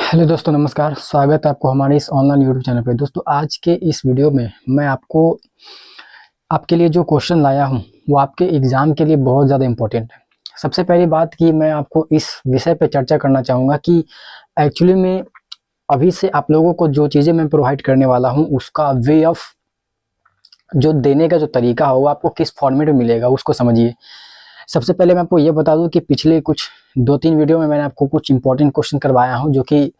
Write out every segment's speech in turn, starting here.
Hello दोस्तों, नमस्कार। स्वागत है आपको हमारे इस ऑनलाइन यूट्यूब चैनल पे। दोस्तों, आज के इस वीडियो में मैं आपके लिए जो क्वेश्चन लाया हूँ वो आपके एग्ज़ाम के लिए बहुत ज़्यादा इम्पोर्टेंट है। सबसे पहली बात कि मैं आपको इस विषय पे चर्चा करना चाहूँगा कि एक्चुअली में अभी से आप लोगों को जो चीज़ें मैं प्रोवाइड करने वाला हूँ उसका वे ऑफ जो देने का जो तरीका हो वो आपको किस फॉर्मेट में मिलेगा उसको समझिए। सबसे पहले मैं आपको ये बता दूं कि पिछले कुछ 2-3 वीडियो में मैंने आपको कुछ इंपॉर्टेंट क्वेश्चन करवाया हूं, जो कि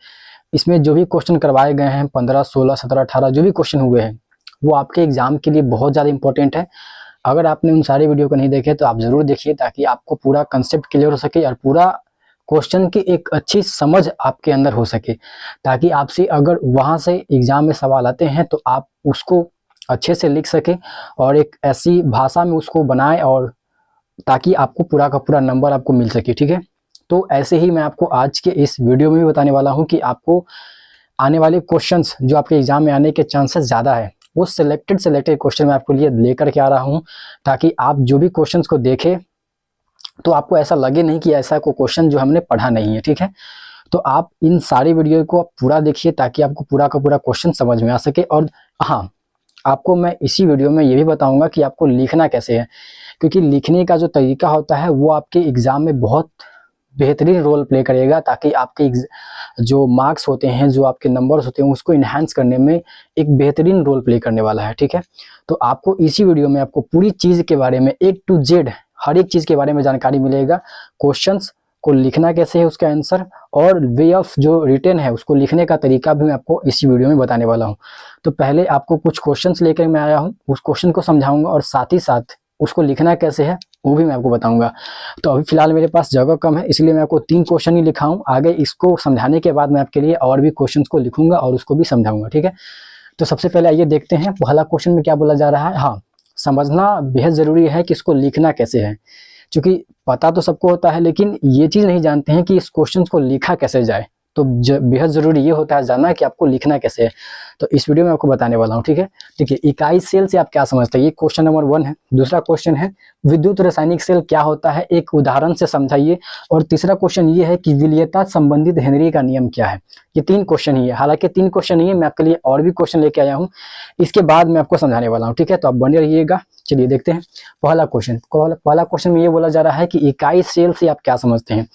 इसमें जो भी क्वेश्चन करवाए गए हैं 15, 16, 17, 18 जो भी क्वेश्चन हुए हैं वो आपके एग्जाम के लिए बहुत ज़्यादा इंपॉर्टेंट है। अगर आपने उन सारे वीडियो को नहीं देखे तो आप ज़रूर देखिए, ताकि आपको पूरा कंसेप्ट क्लियर हो सके और पूरा क्वेश्चन की एक अच्छी समझ आपके अंदर हो सके, ताकि आपसे अगर वहाँ से एग्जाम में सवाल आते हैं तो आप उसको अच्छे से लिख सके और एक ऐसी भाषा में उसको बनाए, और ताकि आपको पूरा का पूरा नंबर आपको मिल सके। ठीक है, तो ऐसे ही मैं आपको आज के इस वीडियो में भी बताने वाला हूं कि आपको आने वाले क्वेश्चंस जो आपके एग्जाम में आने के चांसेस ज़्यादा है वो सिलेक्टेड क्वेश्चन मैं आपको लिए लेकर के आ रहा हूं, ताकि आप जो भी क्वेश्चंस को देखें तो आपको ऐसा लगे नहीं कि ऐसा कोई क्वेश्चन जो हमने पढ़ा नहीं है। ठीक है, तो आप इन सारी वीडियो को आप पूरा देखिए ताकि आपको पूरा का पूरा क्वेश्चन समझ में आ सके। और हाँ, आपको मैं इसी वीडियो में ये भी बताऊंगा कि आपको लिखना कैसे है, क्योंकि लिखने का जो तरीका होता है वो आपके एग्ज़ाम में बहुत बेहतरीन रोल प्ले करेगा, ताकि आपके जो मार्क्स होते हैं, जो आपके नंबर्स होते हैं, उसको इन्हांस करने में एक बेहतरीन रोल प्ले करने वाला है। ठीक है, तो आपको इसी वीडियो में आपको पूरी चीज़ के बारे में A to Z हर एक चीज़ के बारे में जानकारी मिलेगा। क्वेश्चंस को लिखना कैसे है, उसका आंसर, और वे ऑफ जो रिटन है उसको लिखने का तरीका भी मैं आपको इसी वीडियो में बताने वाला हूँ। तो पहले आपको कुछ क्वेश्चंस लेकर मैं आया हूँ, उस क्वेश्चन को समझाऊंगा और साथ ही साथ उसको लिखना कैसे है वो भी मैं आपको बताऊंगा। तो अभी फिलहाल मेरे पास जगह कम है, इसलिए मैं आपको 3 क्वेश्चन ही लिखा हूँ। आगे इसको समझाने के बाद मैं आपके लिए और भी क्वेश्चन को लिखूंगा और उसको भी समझाऊंगा। ठीक है, तो सबसे पहले आइए देखते हैं पहला क्वेश्चन में क्या बोला जा रहा है। हाँ, समझना बेहद ज़रूरी है कि इसको लिखना कैसे है, क्योंकि पता तो सबको होता है लेकिन ये चीज़ नहीं जानते हैं कि इस क्वेश्चन को लिखा कैसे जाए। तो बेहद ज़रूरी ये होता है जानना कि आपको लिखना कैसे है। तो इस वीडियो में आपको बताने वाला हूँ। ठीक है, देखिए, इकाई सेल से आप क्या समझते हैं, ये क्वेश्चन नंबर 1 है। दूसरा क्वेश्चन है विद्युत रासायनिक सेल क्या होता है, एक उदाहरण से समझाइए। और तीसरा क्वेश्चन ये है कि विलीयता संबंधित हेनरी का नियम क्या है। ये 3 क्वेश्चन ही है, हालांकि 3 क्वेश्चन ही है, मैं आपके लिए और भी क्वेश्चन लेके आया हूँ, इसके बाद मैं आपको समझाने वाला हूँ। ठीक है, तो आप बने रहिएगा। चलिए देखते हैं पहला क्वेश्चन में ये बोला जा रहा है कि इकाई सेल से आप क्या समझते हैं।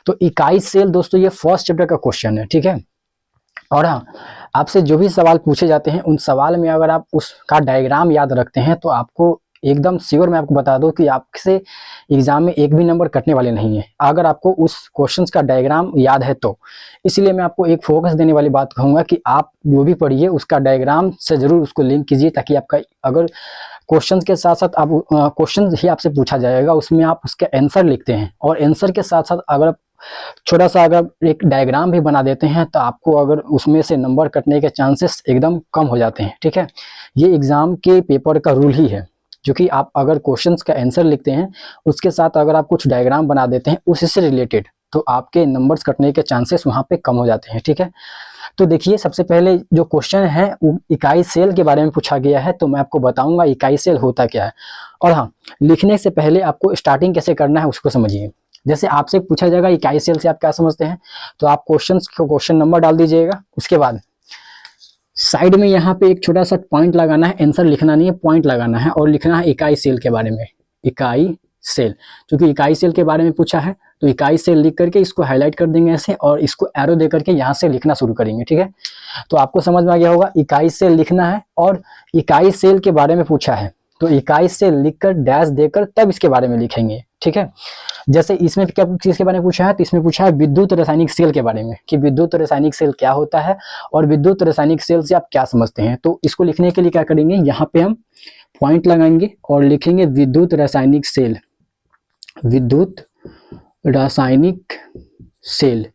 तो इकाई सेल दोस्तों ये फर्स्ट चैप्टर का क्वेश्चन है। ठीक है, और हाँ, आपसे जो भी सवाल पूछे जाते हैं उन सवाल में अगर आप उसका डायग्राम याद रखते हैं तो आपको एकदम श्योर मैं आपको बता दूं कि आपसे एग्जाम में एक भी नंबर कटने वाले नहीं है, अगर आपको उस क्वेश्चंस का डायग्राम याद है तो। इसलिए मैं आपको एक फोकस देने वाली बात कहूंगा कि आप जो भी पढ़िए उसका डायग्राम से जरूर उसको लिंक कीजिए, ताकि आपका अगर क्वेश्चंस के साथ साथ आप क्वेश्चन ही आपसे पूछा जाएगा उसमें आप उसके आंसर लिखते हैं, और आंसर के साथ साथ अगर छोटा सा अगर एक डायग्राम भी बना देते हैं तो आपको अगर उसमें से नंबर कटने के चांसेस एकदम कम हो जाते हैं। ठीक है, ये एग्जाम के पेपर का रूल ही है, जो कि आप अगर क्वेश्चंस का आंसर लिखते हैं उसके साथ अगर आप कुछ डायग्राम बना देते हैं उसी से रिलेटेड, तो आपके नंबर्स कटने के चांसेस वहाँ पे कम हो जाते हैं। ठीक है, तो देखिए, सबसे पहले जो क्वेश्चन है वो इकाई सेल के बारे में पूछा गया है, तो मैं आपको बताऊंगा इकाई सेल होता क्या है। और हाँ, लिखने से पहले आपको स्टार्टिंग कैसे करना है उसको समझिए। जैसे आपसे पूछा जाएगा इकाई सेल से आप क्या समझते हैं, तो आप क्वेश्चन नंबर डाल दीजिएगा। उसके बाद साइड में यहाँ पे एक छोटा सा पॉइंट लगाना है, आंसर लिखना नहीं है, पॉइंट लगाना है, और लिखना है इकाई सेल के बारे में। इकाई सेल, क्योंकि इकाई सेल के बारे में पूछा है तो इकाई सेल लिख करके इसको हाईलाइट कर देंगे ऐसे, और इसको एरो दे करके यहाँ से लिखना शुरू करेंगे। ठीक है, तो आपको समझ में आ गया होगा इकाई सेल लिखना है, और इकाई सेल के बारे में पूछा है तो इकाई सेल लिखकर डैश देकर तब इसके बारे में लिखेंगे। ठीक है, जैसे इसमें क्या चीज के बारे में पूछा है, तो इसमें पूछा है विद्युत रासायनिक सेल के बारे में, कि विद्युत रासायनिक सेल क्या होता है और विद्युत रासायनिक सेल से आप क्या समझते हैं। तो इसको लिखने के लिए क्या करेंगे, यहाँ पे हम पॉइंट लगाएंगे और लिखेंगे विद्युत रासायनिक सेल, विद्युत रासायनिक सेल,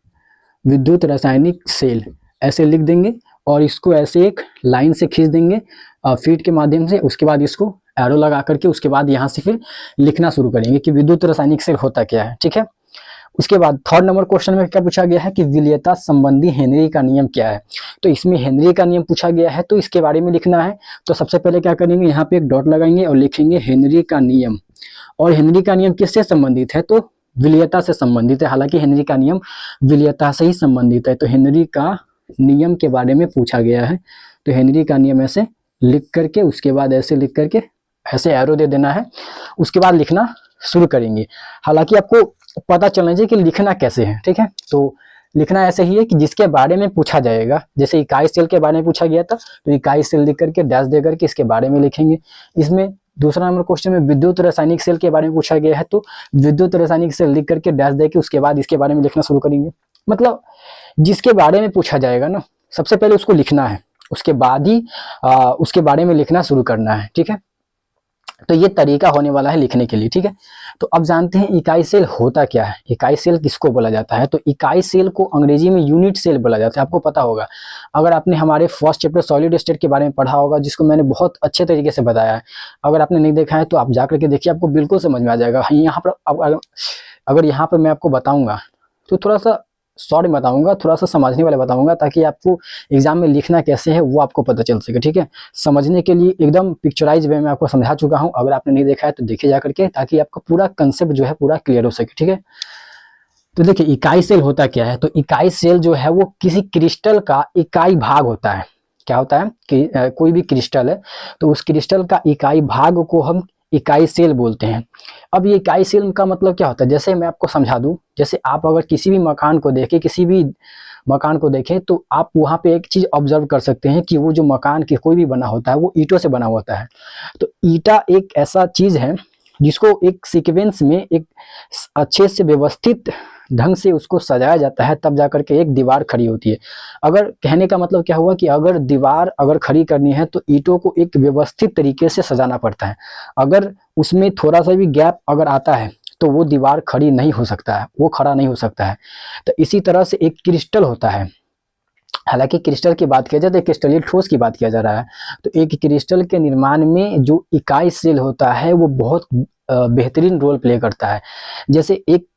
विद्युत रासायनिक सेल ऐसे लिख देंगे, और इसको ऐसे एक लाइन से खींच देंगे फीट के माध्यम से। उसके बाद इसको एरो लगा करके उसके बाद यहाँ से फिर लिखना शुरू करेंगे कि विद्युत रासायनिक सेल होता क्या है। ठीक है, उसके बाद थर्ड नंबर क्वेश्चन में क्या पूछा गया है कि विलीयता संबंधी हेनरी का नियम क्या है। तो इसमें हेनरी का नियम पूछा गया है तो इसके बारे में लिखना है। तो सबसे पहले क्या करेंगे, यहाँ पे एक डॉट लगाएंगे और लिखेंगे हेनरी का नियम। और हेनरी का नियम किससे संबंधित है, तो विलीयता से संबंधित है। हालांकि हेनरी का नियम विलीयता से ही संबंधित है, तो हेनरी का नियम के बारे में पूछा गया है। तो हेनरी का नियम ऐसे लिख करके, उसके बाद ऐसे लिख करके ऐसे एरो दे देना है, उसके बाद लिखना शुरू करेंगे। हालांकि आपको पता चलना चाहिए कि लिखना कैसे है, ठीक है। तो लिखना ऐसे ही है कि जिसके बारे में पूछा जाएगा, जैसे इकाई सेल के बारे में पूछा गया था तो इकाई सेल लिख करके डैश दे करके इसके बारे में लिखेंगे। इसमें दूसरा नंबर क्वेश्चन में विद्युत रासायनिक सेल के बारे में पूछा गया है, तो विद्युत रासायनिक सेल लिख करके डैश दे के उसके बाद इसके बारे में लिखना शुरू करेंगे। मतलब जिसके बारे में पूछा जाएगा ना, सबसे पहले उसको लिखना है, उसके बाद ही उसके बारे में लिखना शुरू करना है, ठीक है। तो ये तरीका होने वाला है लिखने के लिए, ठीक है। तो अब जानते हैं इकाई सेल होता क्या है, इकाई सेल किसको बोला जाता है। तो इकाई सेल को अंग्रेजी में यूनिट सेल बोला जाता है। आपको पता होगा, अगर आपने हमारे फर्स्ट चैप्टर सॉलिड स्टेट के बारे में पढ़ा होगा, जिसको मैंने बहुत अच्छे तरीके से बताया है, अगर आपने नहीं देखा है तो आप जाकर के देखिए, आपको बिल्कुल समझ में आ जाएगा। यहाँ पर अगर यहाँ पर मैं आपको बताऊंगा तो थोड़ा सा शॉर्ट में बताऊंगा, थोड़ा सा समझने वाले बताऊंगा, ताकि आपको एग्जाम में लिखना कैसे है वो आपको पता चल सके, ठीक है। समझने के लिए एकदम पिक्चराइज वे में आपको समझा चुका हूं। अगर आपने नहीं देखा है तो देखिए जा करके, ताकि आपका पूरा कंसेप्ट जो है पूरा क्लियर हो सके, ठीक है। तो देखिए इकाई सेल होता क्या है। तो इकाई सेल जो है वो किसी क्रिस्टल का इकाई भाग होता है। क्या होता है कि कोई भी क्रिस्टल है तो उस क्रिस्टल का इकाई भाग को हम इकाई सेल बोलते हैं। अब ये इकाई सेल का मतलब क्या होता है, जैसे मैं आपको समझा दूं, जैसे आप अगर किसी भी मकान को देखें, किसी भी मकान को देखें, तो आप वहां पे एक चीज ऑब्जर्व कर सकते हैं कि वो जो मकान के कोई भी बना होता है वो ईंटों से बना होता है। तो ईंटा एक ऐसा चीज है जिसको एक सीक्वेंस में एक अच्छे से व्यवस्थित ढंग से उसको सजाया जाता है, तब जाकर के एक दीवार खड़ी होती है। अगर कहने का मतलब क्या हुआ कि अगर दीवार अगर खड़ी करनी है तो ईंटों को एक व्यवस्थित तरीके से सजाना पड़ता है। अगर उसमें थोड़ा सा भी गैप अगर आता है तो वो दीवार खड़ी नहीं हो सकता है, वो खड़ा नहीं हो सकता है। तो इसी तरह से एक क्रिस्टल होता है। हालांकि क्रिस्टल की बात किया जाए तो क्रिस्टलीय ठोस की बात किया जा रहा है। तो एक क्रिस्टल के निर्माण में जो इकाई सेल होता है वो बहुत बेहतरीन रोल प्ले करता है। जैसे एक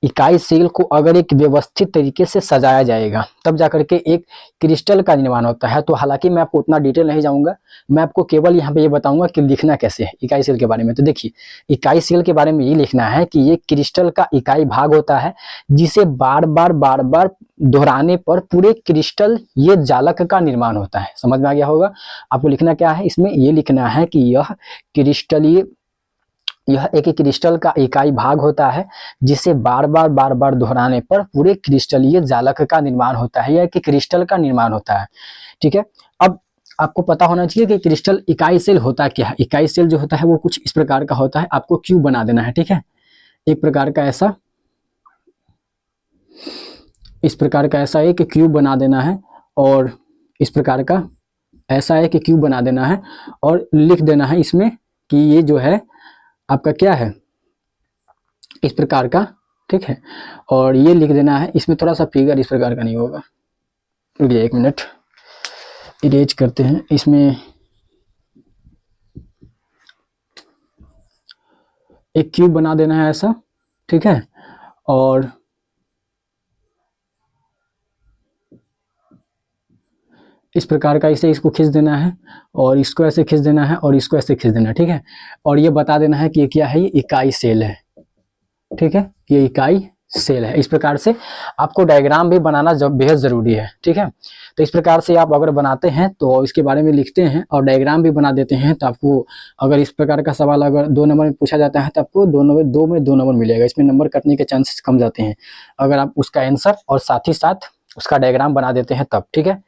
इकाई सेल को अगर एक व्यवस्थित तरीके से सजाया जाएगा तब जाकर के एक क्रिस्टल का निर्माण होता है। तो हालांकि मैं आपको उतना डिटेल नहीं जाऊंगा, मैं आपको केवल यहाँ पे ये बताऊंगा कि लिखना कैसे है इकाई सेल के बारे में। तो देखिए इकाई सेल के बारे में ये लिखना है कि ये क्रिस्टल का इकाई भाग होता है, जिसे बार बार दोहराने पर पूरे क्रिस्टल ये जालक का निर्माण होता है। समझ में आ गया होगा। आपको लिखना क्या है, इसमें ये लिखना है कि यह एक क्रिस्टल का इकाई भाग होता है, जिसे बार बार दोहराने पर पूरे क्रिस्टलीय जालक का निर्माण होता है, या एक क्रिस्टल का निर्माण होता है, ठीक है। अब आपको पता होना चाहिए कि क्रिस्टल इकाई सेल होता क्या है। इकाई सेल जो होता है वो कुछ इस प्रकार का होता है। आपको क्यूब बना देना है, ठीक है। एक प्रकार का ऐसा, इस प्रकार का ऐसा एक क्यूब बना देना है, और इस प्रकार का ऐसा है कि क्यूब बना देना है, और लिख देना है इसमें कि ये जो है आपका क्या है, इस प्रकार का, ठीक है। और ये लिख देना है, इसमें थोड़ा सा फिगर इस प्रकार का नहीं होगा, रुकिए एक मिनट, इरेज करते हैं। इसमें एक क्यूब बना देना है ऐसा, ठीक है। और इस प्रकार का इसे इसको खींच देना है, और इसको ऐसे खींच देना है, और इसको ऐसे खींच देना है, ठीक है। और ये बता देना है कि ये क्या है, ये इकाई सेल है, ठीक है। ये इकाई सेल है। इस प्रकार से आपको डायग्राम भी बनाना बेहद जरूरी है, ठीक है। तो इस प्रकार से आप अगर बनाते हैं तो इसके बारे में लिखते हैं और डायग्राम भी बना देते हैं, तो आपको अगर इस प्रकार का सवाल अगर 2 नंबर में पूछा जाता है तो आपको 2 में 2 नंबर मिलेगा। इसमें नंबर कटने के चांसेस कम जाते हैं अगर आप उसका आंसर और साथ ही साथ उसका डायग्राम बना देते हैं तब, ठीक है।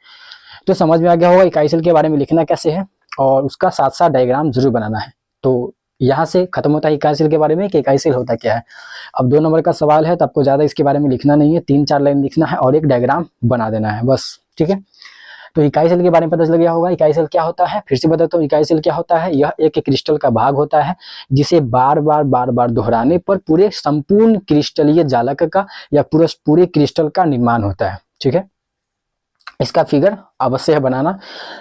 तो समझ में आ गया होगा इकाई सेल के बारे में लिखना कैसे है, और उसका साथ साथ डायग्राम जरूर बनाना है। तो यहाँ से खत्म होता है इकाई सेल के बारे में कि इकाई सेल होता क्या है। अब 2 नंबर का सवाल है तो आपको ज्यादा इसके बारे में लिखना नहीं है, 3-4 लाइन लिखना है और एक डायग्राम बना देना है बस, ठीक है। तो इकाई सेल के बारे में पता चल गया होगा। इकाई सेल क्या होता है, फिर से बताता हूँ। इकाई सेल क्या होता है, यह एक क्रिस्टल का भाग होता है, जिसे बार बार दोहराने पर पूरे संपूर्ण क्रिस्टलीय जालक का या पूरे क्रिस्टल का निर्माण होता है, ठीक है। इसका फिगर अवश्य है बनाना।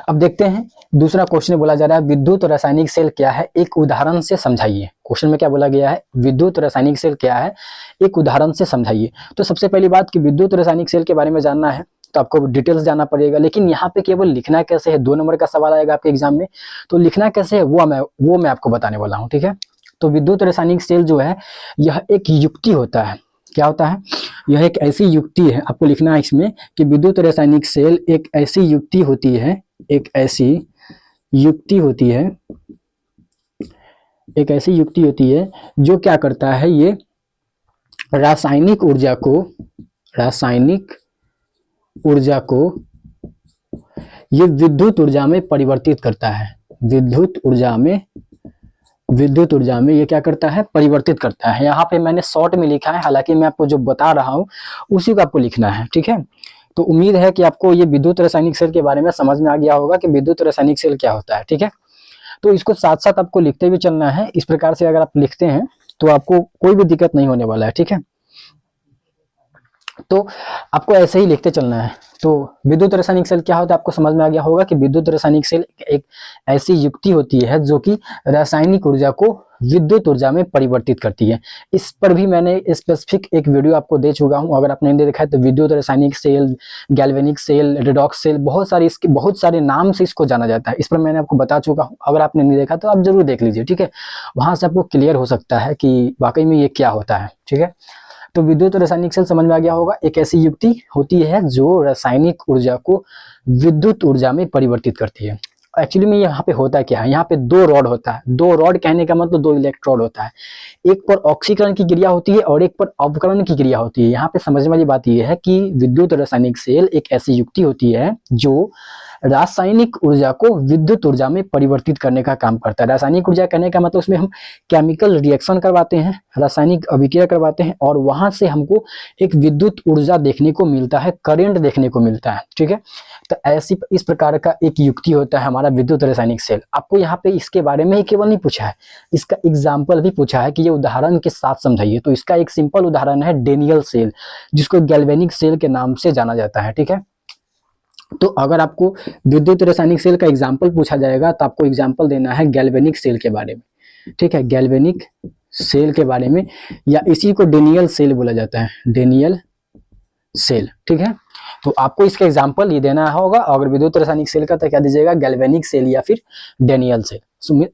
अब देखते हैं दूसरा क्वेश्चन बोला जा रहा है विद्युत रासायनिक सेल क्या है, एक उदाहरण से समझाइए। क्वेश्चन में क्या बोला गया है, विद्युत रासायनिक सेल क्या है, एक उदाहरण से समझाइए। तो सबसे पहली बात कि विद्युत रासायनिक सेल के बारे में जानना है तो आपको डिटेल्स जाना पड़ेगा, लेकिन यहाँ पे केवल लिखना कैसे है, 2 नंबर का सवाल आएगा आपके एग्जाम में, तो लिखना कैसे है वो मैं आपको बताने वाला हूँ, ठीक है। तो विद्युत रासायनिक सेल जो है यह एक युक्ति होता है। क्या होता है? यह एक ऐसी युक्ति है, आपको लिखना है इसमें कि विद्युत रासायनिक सेल एक ऐसी युक्ति होती है, एक ऐसी युक्ति होती है, एक ऐसी युक्ति होती है जो क्या करता है, ये रासायनिक ऊर्जा को ये विद्युत ऊर्जा में परिवर्तित करता है। विद्युत ऊर्जा में ये क्या करता है? परिवर्तित करता है। यहाँ पे मैंने शॉर्ट में लिखा है, हालांकि मैं आपको जो बता रहा हूँ उसी को आपको लिखना है, ठीक है। तो उम्मीद है कि आपको ये विद्युत रासायनिक सेल के बारे में समझ में आ गया होगा कि विद्युत रासायनिक सेल क्या होता है, ठीक है। तो इसको साथ साथ आपको लिखते भी चलना है। इस प्रकार से अगर आप लिखते हैं तो आपको कोई भी दिक्कत नहीं होने वाला है, ठीक है। तो आपको ऐसे ही लिखते चलना है। तो विद्युत रासायनिक सेल क्या होता है आपको समझ में आ गया होगा कि विद्युत रासायनिक सेल एक ऐसी युक्ति होती है जो कि रासायनिक ऊर्जा को विद्युत ऊर्जा में परिवर्तित करती है। इस पर भी मैंने स्पेसिफिक एक वीडियो आपको दे चुका हूं, अगर आपने नहीं देखा है तो विद्युत रासायनिक cell, galvanic cell, redox cell, बहुत सारे नाम से इसको जाना जाता है। इस पर मैंने आपको बता चुका हूं, अगर आपने नहीं देखा तो आप जरूर देख लीजिए, ठीक है। वहां से आपको क्लियर हो सकता है कि वाकई में ये क्या होता है, ठीक है। तो विद्युत रासायनिक सेल समझ में आ गया होगा, एक ऐसी युक्ति होती है जो रासायनिक ऊर्जा को विद्युत ऊर्जा में परिवर्तित करती है। एक्चुअली में यहाँ पे होता क्या है, यहाँ पे दो रॉड होता है। दो रॉड कहने का मतलब दो इलेक्ट्रोड होता है, एक पर ऑक्सीकरण की क्रिया होती है और एक पर अवकरण की क्रिया होती है। यहाँ पे समझने वाली बात यह है कि विद्युत रासायनिक सेल एक ऐसी युक्ति होती है जो रासायनिक ऊर्जा को विद्युत ऊर्जा में परिवर्तित करने का काम करता है। रासायनिक ऊर्जा कहने का मतलब उसमें हम केमिकल रिएक्शन करवाते हैं, रासायनिक अभिक्रिया करवाते हैं और वहां से हमको एक विद्युत ऊर्जा देखने को मिलता है, करंट देखने को मिलता है, ठीक है। तो ऐसी इस प्रकार का एक युक्ति होता है हमारा विद्युत रासायनिक सेल। आपको यहाँ पे इसके बारे में ही केवल नहीं पूछा है, इसका एग्जाम्पल भी पूछा है कि ये उदाहरण के साथ समझाइए। तो इसका एक सिंपल उदाहरण है डेनियल सेल, जिसको गैल्वेनिक सेल के नाम से जाना जाता है, ठीक है। तो अगर आपको विद्युत रासायनिक सेल का एग्जाम्पल पूछा जाएगा तो आपको एग्जाम्पल देना है गैल्वेनिक सेल के बारे में, ठीक है, गैल्वेनिक सेल के बारे में, या इसी को डेनियल सेल बोला जाता है, डेनियल सेल, ठीक है। तो आपको इसका एग्जाम्पल ये देना होगा। अगर विद्युत रासायनिक सेल का तो क्या दीजिएगा, गैल्वेनिक सेल या फिर डेनियल सेल।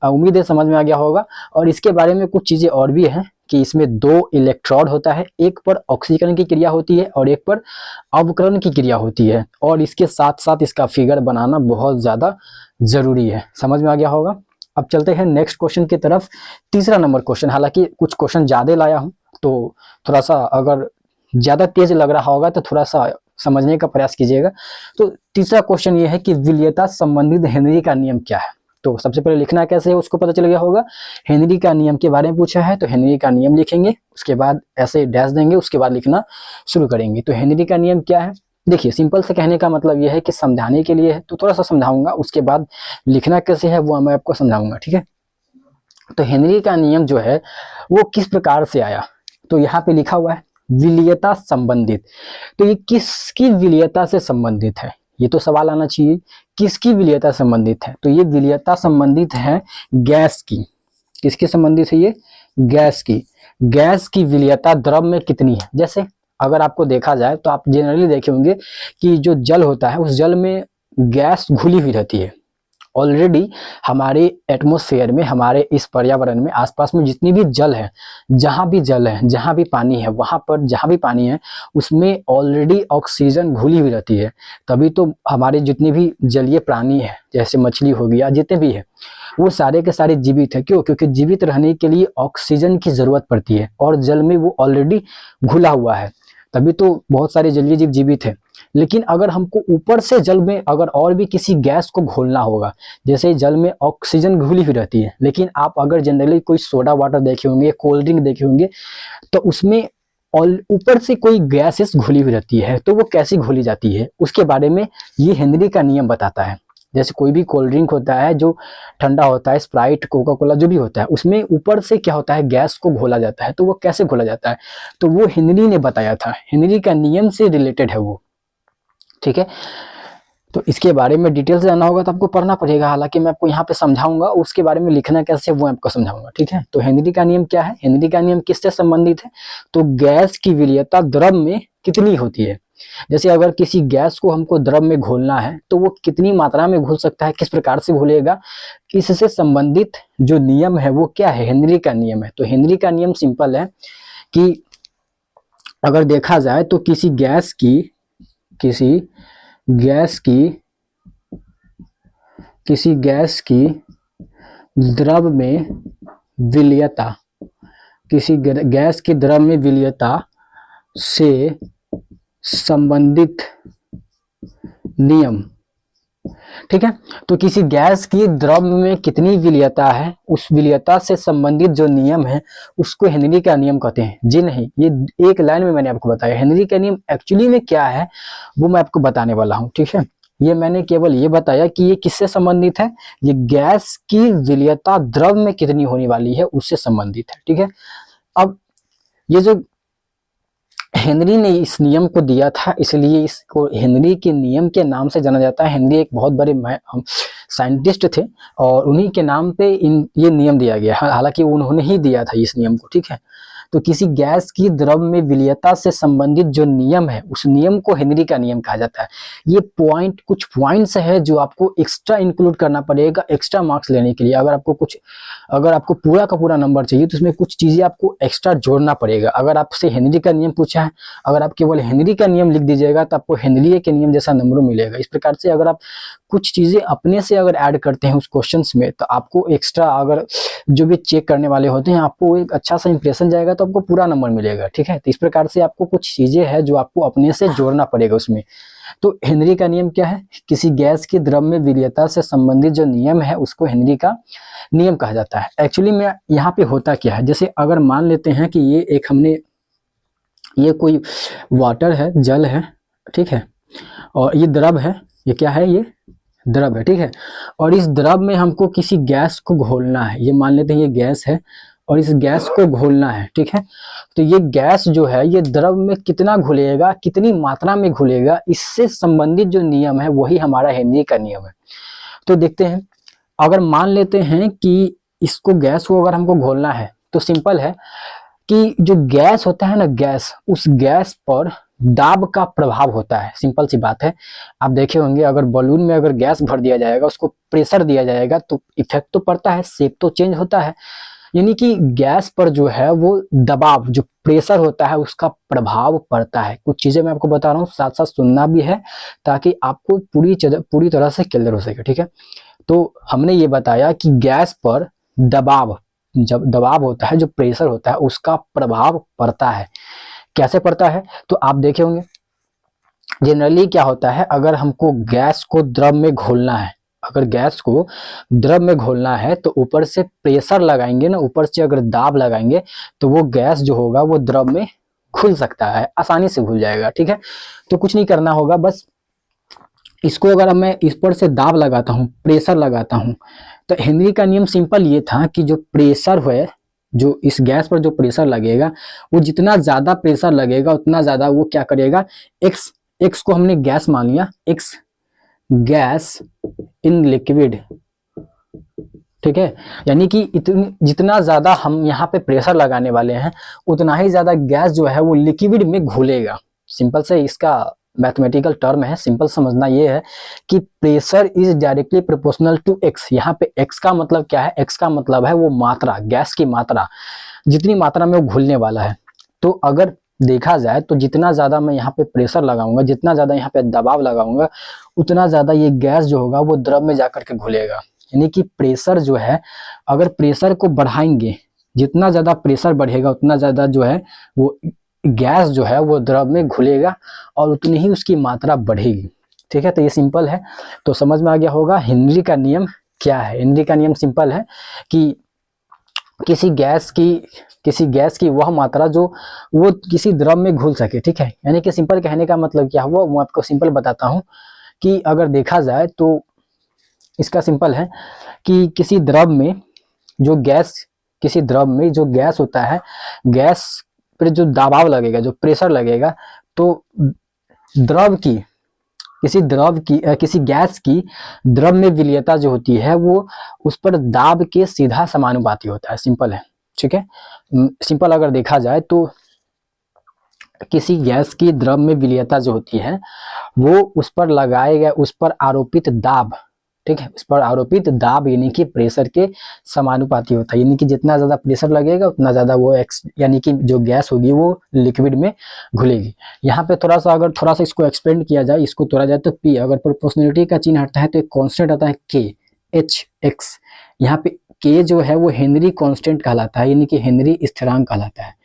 उम्मीद है समझ में आ गया होगा। और इसके बारे में कुछ चीजें और भी हैं कि इसमें दो इलेक्ट्रोड होता है, एक पर ऑक्सीकरण की क्रिया होती है और एक पर अवकरण की क्रिया होती है, और इसके साथ साथ इसका फिगर बनाना बहुत ज्यादा जरूरी है। समझ में आ गया होगा। अब चलते हैं नेक्स्ट क्वेश्चन की तरफ। तीसरा नंबर क्वेश्चन, हालांकि कुछ क्वेश्चन ज्यादा लाया हूं तो थोड़ा सा अगर ज्यादा तेज लग रहा होगा तो थोड़ा सा समझने का प्रयास कीजिएगा। तो तीसरा क्वेश्चन ये है कि विलीयता संबंधित हेनरी का नियम क्या है। तो सबसे पहले लिखना कैसे है उसको पता चल गया होगा। हेनरी का नियम के बारे में पूछा है तो हेनरी का नियम लिखेंगे, उसके बाद ऐसे डैश देंगे, उसके बाद लिखना शुरू करेंगे। तो हेनरी का नियम क्या है, देखिए सिंपल से कहने का मतलब यह है कि समझाने के लिए है तो थोड़ा सा समझाऊंगा, उसके बाद लिखना कैसे है वो मैं आपको समझाऊंगा, ठीक है। तो हेनरी का नियम जो है वो किस प्रकार से आया, तो यहाँ पे लिखा हुआ है विलीयता संबंधित। तो ये किसकी विलीयता से संबंधित है, ये तो सवाल आना चाहिए, किसकी विलीयता संबंधित है। तो ये विलीयता संबंधित है गैस की। किसके संबंधित है ये, गैस की। गैस की विलीयता द्रव में कितनी है। जैसे अगर आपको देखा जाए तो आप जनरली देखे होंगे कि जो जल होता है उस जल में गैस घुली हुई रहती है। ऑलरेडी हमारे एटमॉस्फेयर में, हमारे इस पर्यावरण में, आसपास में जितनी भी जल है, जहां भी जल है, जहां भी पानी है, वहां पर जहां भी पानी है उसमें ऑलरेडी ऑक्सीजन घुली हुई रहती है। तभी तो हमारे जितने भी जलीय प्राणी है, जैसे मछली हो गया, जितने भी है, वो सारे के सारे जीवित है। क्यों? क्योंकि जीवित रहने के लिए ऑक्सीजन की जरूरत पड़ती है और जल में वो ऑलरेडी घुला हुआ है, तभी तो बहुत सारे जलीय जीव जीवित है। लेकिन अगर हमको ऊपर से जल में अगर और भी किसी गैस को घोलना होगा, जैसे जल में ऑक्सीजन घुली हुई रहती है, लेकिन आप अगर जनरली कोई सोडा वाटर देखे होंगे, कोल्ड ड्रिंक देखे होंगे, तो उसमें ऊपर से कोई गैसेस घुली हुई रहती है। तो वो कैसे घोली जाती है उसके बारे में ये हेनरी का नियम बताता है। जैसे कोई भी कोल्ड ड्रिंक होता है जो ठंडा होता है, स्प्राइट, कोका कोला जो भी होता है, उसमें ऊपर से क्या होता है, गैस को घोला जाता है। तो वो कैसे घोला जाता है, तो वो हेनरी ने बताया था, हेनरी का नियम से रिलेटेड है वो, ठीक है। तो इसके बारे में डिटेल से जानना होगा तो आपको पढ़ना पड़ेगा, हालांकि मैं आपको यहाँ पे समझाऊंगा, उसके बारे में लिखना कैसे वो आपको समझाऊंगा, ठीक है। तो हेनरी का नियम क्या है, हेनरी का नियम किससे संबंधित है, तो गैस की विलीयता द्रव में कितनी होती है। जैसे अगर किसी गैस को हमको द्रव में घोलना है तो वो कितनी मात्रा में घुल सकता है, किस प्रकार से घुलेगा, इससे संबंधित जो नियम है वो क्या है, हेनरी का नियम है। तो हेनरी का नियम सिंपल है कि अगर देखा जाए तो किसी गैस की द्रव में विलयता, किसी गैस की द्रव में विलयता से संबंधित नियम, ठीक है। तो किसी गैस की द्रव में कितनी विलयता है, उस विलयता से संबंधित जो नियम है उसको हेनरी का नियम कहते हैं। जी नहीं, ये एक लाइन में मैंने आपको बताया। हेनरी का नियम एक्चुअली में क्या है वो मैं आपको बताने वाला हूं, ठीक है। ये मैंने केवल ये बताया कि ये किससे संबंधित है, ये गैस की विलयता द्रव में कितनी होने वाली है उससे संबंधित है, ठीक है। अब ये जो हेनरी ने इस नियम को दिया था इसलिए इसको हेनरी के नियम के नाम से जाना जाता है। हेनरी एक बहुत बड़े साइंटिस्ट थे और उन्हीं के नाम पे ये नियम दिया गया, हालांकि उन्होंने ही दिया था इस नियम को, ठीक है। तो किसी गैस की द्रव में विलयता से संबंधित जो नियम है उस नियम को हेनरी का नियम कहा जाता है। ये कुछ पॉइंट्स है जो आपको एक्स्ट्रा इंक्लूड करना पड़ेगा एक्स्ट्रा मार्क्स लेने के लिए। अगर आपको पूरा का पूरा नंबर चाहिए तो उसमें कुछ चीजें आपको एक्स्ट्रा जोड़ना पड़ेगा। अगर आपसे हेनरी का नियम पूछा है, अगर आप केवल हेनरी का नियम लिख दीजिएगा तो आपको हेनरी के नियम जैसा नंबर मिलेगा। इस प्रकार से अगर आप कुछ चीजें अपने से अगर ऐड करते हैं उस क्वेश्चंस में तो आपको एक्स्ट्रा, अगर जो भी चेक करने वाले होते हैं आपको एक अच्छा सा इंप्रेशन जाएगा तो आपको पूरा नंबर मिलेगा, ठीक है। तो इस प्रकार से आपको कुछ चीजें हैं जो आपको अपने से जोड़ना पड़ेगा उसमें। तो हेनरी का नियम क्या है, किसी गैस की द्रव में विलयता से संबंधित जो नियम है उसको हेनरी का नियम कहा जाता है। एक्चुअली में यहाँ पे होता क्या है, जैसे अगर मान लेते हैं कि ये कोई वाटर है, जल है, ठीक है, और ये द्रव है, ये क्या है, ये द्रव है, ठीक है। और इस द्रव में हमको किसी गैस को घोलना है, ये मान लेते हैं ये गैस है और इस गैस को घोलना है, ठीक है। तो ये गैस जो है ये द्रव में कितना घुलेगा, कितनी मात्रा में घुलेगा, इससे संबंधित जो नियम है वही हमारा हेनरी का नियम है। तो देखते हैं, अगर मान लेते हैं कि इसको गैस को अगर हमको घोलना है तो सिंपल है कि जो गैस होता है ना, गैस, उस गैस पर दाब का प्रभाव होता है। सिंपल सी बात है, आप देखे होंगे अगर बलून में अगर गैस भर दिया जाएगा, उसको प्रेशर दिया जाएगा तो इफेक्ट तो पड़ता है, शेप तो चेंज होता है। यानी कि गैस पर जो है वो दबाव, जो प्रेशर होता है उसका प्रभाव पड़ता है। कुछ चीजें मैं आपको बता रहा हूँ, साथ साथ सुनना भी है ताकि आपको पूरी तरह से क्लियर हो सके, ठीक है। तो हमने ये बताया कि गैस पर दबाव, जब दबाव होता है, जो प्रेशर होता है उसका प्रभाव पड़ता है। कैसे पड़ता है तो आप देखे होंगे जनरली क्या होता है, अगर हमको गैस को द्रव में घोलना है, अगर गैस को द्रव में घोलना है तो ऊपर से प्रेशर लगाएंगे ना, ऊपर से अगर दाब लगाएंगे तो वो गैस जो होगा वो द्रव में घुल सकता है, आसानी से घुल जाएगा, ठीक है। तो कुछ नहीं करना होगा, बस इसको अगर मैं इस पर से दाब लगाता हूँ, प्रेशर लगाता हूँ, तो हेनरी का नियम सिंपल ये था कि जो प्रेशर है, जो इस गैस पर जो प्रेशर लगेगा, वो जितना ज्यादा प्रेशर लगेगा उतना ज्यादा वो क्या करेगा, एक्स को हमने गैस मान लिया, एक्स गैस इन लिक्विड, ठीक है। यानी कि जितना ज्यादा हम यहाँ पे प्रेशर लगाने वाले हैं उतना ही ज्यादा गैस जो है वो लिक्विड में घुलेगा। सिंपल से इसका मैथमेटिकल टर्म है, सिंपल समझना ये है कि pressure is directly proportional to X. यहाँ पे एक्स का मतलब क्या है, एक्स का मतलब है वो मात्रा, गैस की मात्रा, जितनी मात्रा में वो घुलने वाला है। तो अगर देखा जाए तो जितना ज्यादा मैं यहाँ पे प्रेशर लगाऊंगा, जितना ज्यादा यहाँ पे दबाव लगाऊंगा, उतना ज्यादा ये गैस जो होगा वो द्रव में जाकर के घुलेगा। यानी कि प्रेशर जो है, अगर प्रेशर को बढ़ाएंगे, जितना ज्यादा प्रेशर बढ़ेगा उतना ज्यादा जो है वो गैस जो है वो द्रव में घुलेगा और उतनी ही उसकी मात्रा बढ़ेगी, ठीक है। तो ये सिंपल है, तो समझ में आ गया होगा हेनरी का नियम क्या है। हेनरी का नियम सिंपल है कि किसी गैस की वह मात्रा जो वो किसी द्रव में घुल सके, ठीक है। यानी कि सिंपल कहने का मतलब क्या हुआ वो आपको सिंपल बताता हूँ कि अगर देखा जाए तो इसका सिंपल है कि किसी द्रव में जो गैस होता है, गैस पर जो दबाव लगेगा, जो प्रेशर लगेगा, तो किसी गैस की द्रव में विलयता जो होती है वो उस पर दाब के सीधा समानुपाती होता है। सिंपल है, ठीक है। सिंपल अगर देखा जाए तो किसी गैस की द्रव में विलीयता जो होती है वो उस पर लगाए गए उस पर आरोपित दाब, ठीक है, उस पर आरोपित दाब यानी कि प्रेशर के समानुपाती होता है। यानी कि जितना ज्यादा प्रेशर लगेगा उतना ज्यादा वो यानी कि जो गैस होगी वो लिक्विड में घुलेगी। यहाँ पे थोड़ा सा अगर थोड़ा सा इसको एक्सपेंड किया जाए, इसको तोड़ा जाए तो पी, अगर प्रोपोर्शनलिटी का चिन्ह हटता है तो एक कांस्टेंट आता है के एच एक्स। यहाँ पे के जो है वो हेनरी कांस्टेंट कहलाता है, यानी कि हेनरी स्थिरांक कहलाता है।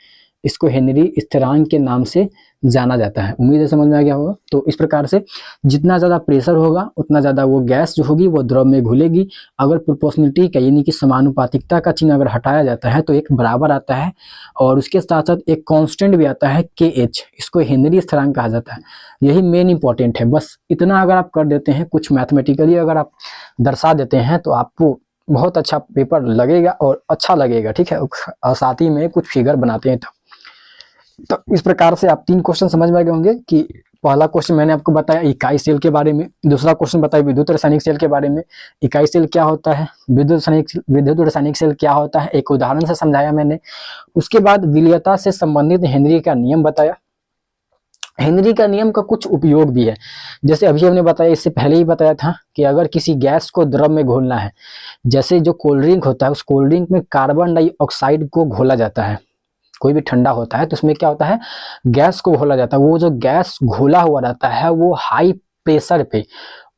इसको हेनरी स्थिरांक के नाम से जाना जाता है। उम्मीद है समझ में आ गया होगा। तो इस प्रकार से जितना ज़्यादा प्रेशर होगा उतना ज़्यादा वो गैस जो होगी वो द्रव में घुलेगी। अगर प्रोपोर्शनलिटी का यानी कि समानुपातिकता का चिन्ह अगर हटाया जाता है तो एक बराबर आता है और उसके साथ साथ एक कांस्टेंट भी आता है के एच, इसको हेनरी स्थिरांक कहा जाता है। यही मेन इंपॉर्टेंट है। बस इतना अगर आप कर देते हैं, कुछ मैथमेटिकली अगर आप दर्शा देते हैं तो आपको बहुत अच्छा पेपर लगेगा और अच्छा लगेगा, ठीक है। और साथ ही में कुछ फिगर बनाते हैं तो इस प्रकार से आप 3 क्वेश्चन समझ में आ गए होंगे कि पहला क्वेश्चन मैंने आपको बताया इकाई सेल के बारे में, दूसरा क्वेश्चन बताया विद्युत रासायनिक सेल के बारे में, इकाई सेल क्या होता है, विद्युत रासायनिक सेल क्या होता है, एक उदाहरण से समझाया मैंने। उसके बाद विलीयता से संबंधित हेनरी का नियम बताया। हेनरी का नियम का कुछ उपयोग भी है, जैसे अभी हमने बताया, इससे पहले ही बताया था कि अगर किसी गैस को द्रव में घोलना है, जैसे जो कोल्ड ड्रिंक होता है उस कोल्ड ड्रिंक में कार्बन डाइऑक्साइड को घोला जाता है। कोई भी ठंडा होता है तो उसमें क्या होता है, गैस को घोला जाता है। वो जो गैस घोला हुआ रहता है वो हाई प्रेशर पे,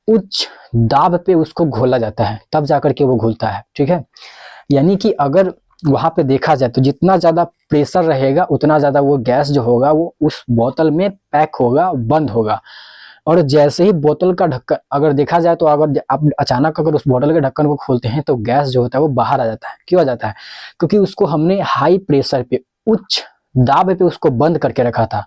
उच्च दाब पे उसको घोला जाता है, तब जाकर के वो घुलता है, ठीक है। यानी कि अगर वहां पे देखा जाए तो जितना ज्यादा प्रेशर रहेगा उतना ज्यादा वो गैस जो होगा वो उस बोतल में पैक होगा, बंद होगा। और जैसे ही बोतल का ढक्कन अगर देखा जाए तो अगर आप अचानक अगर उस बोतल के ढक्कन को खोलते हैं तो गैस जो होता है वो बाहर आ जाता है। क्यों आ जाता है? क्योंकि उसको हमने हाई प्रेशर पे, उच्च दाब पे उसको बंद करके रखा था।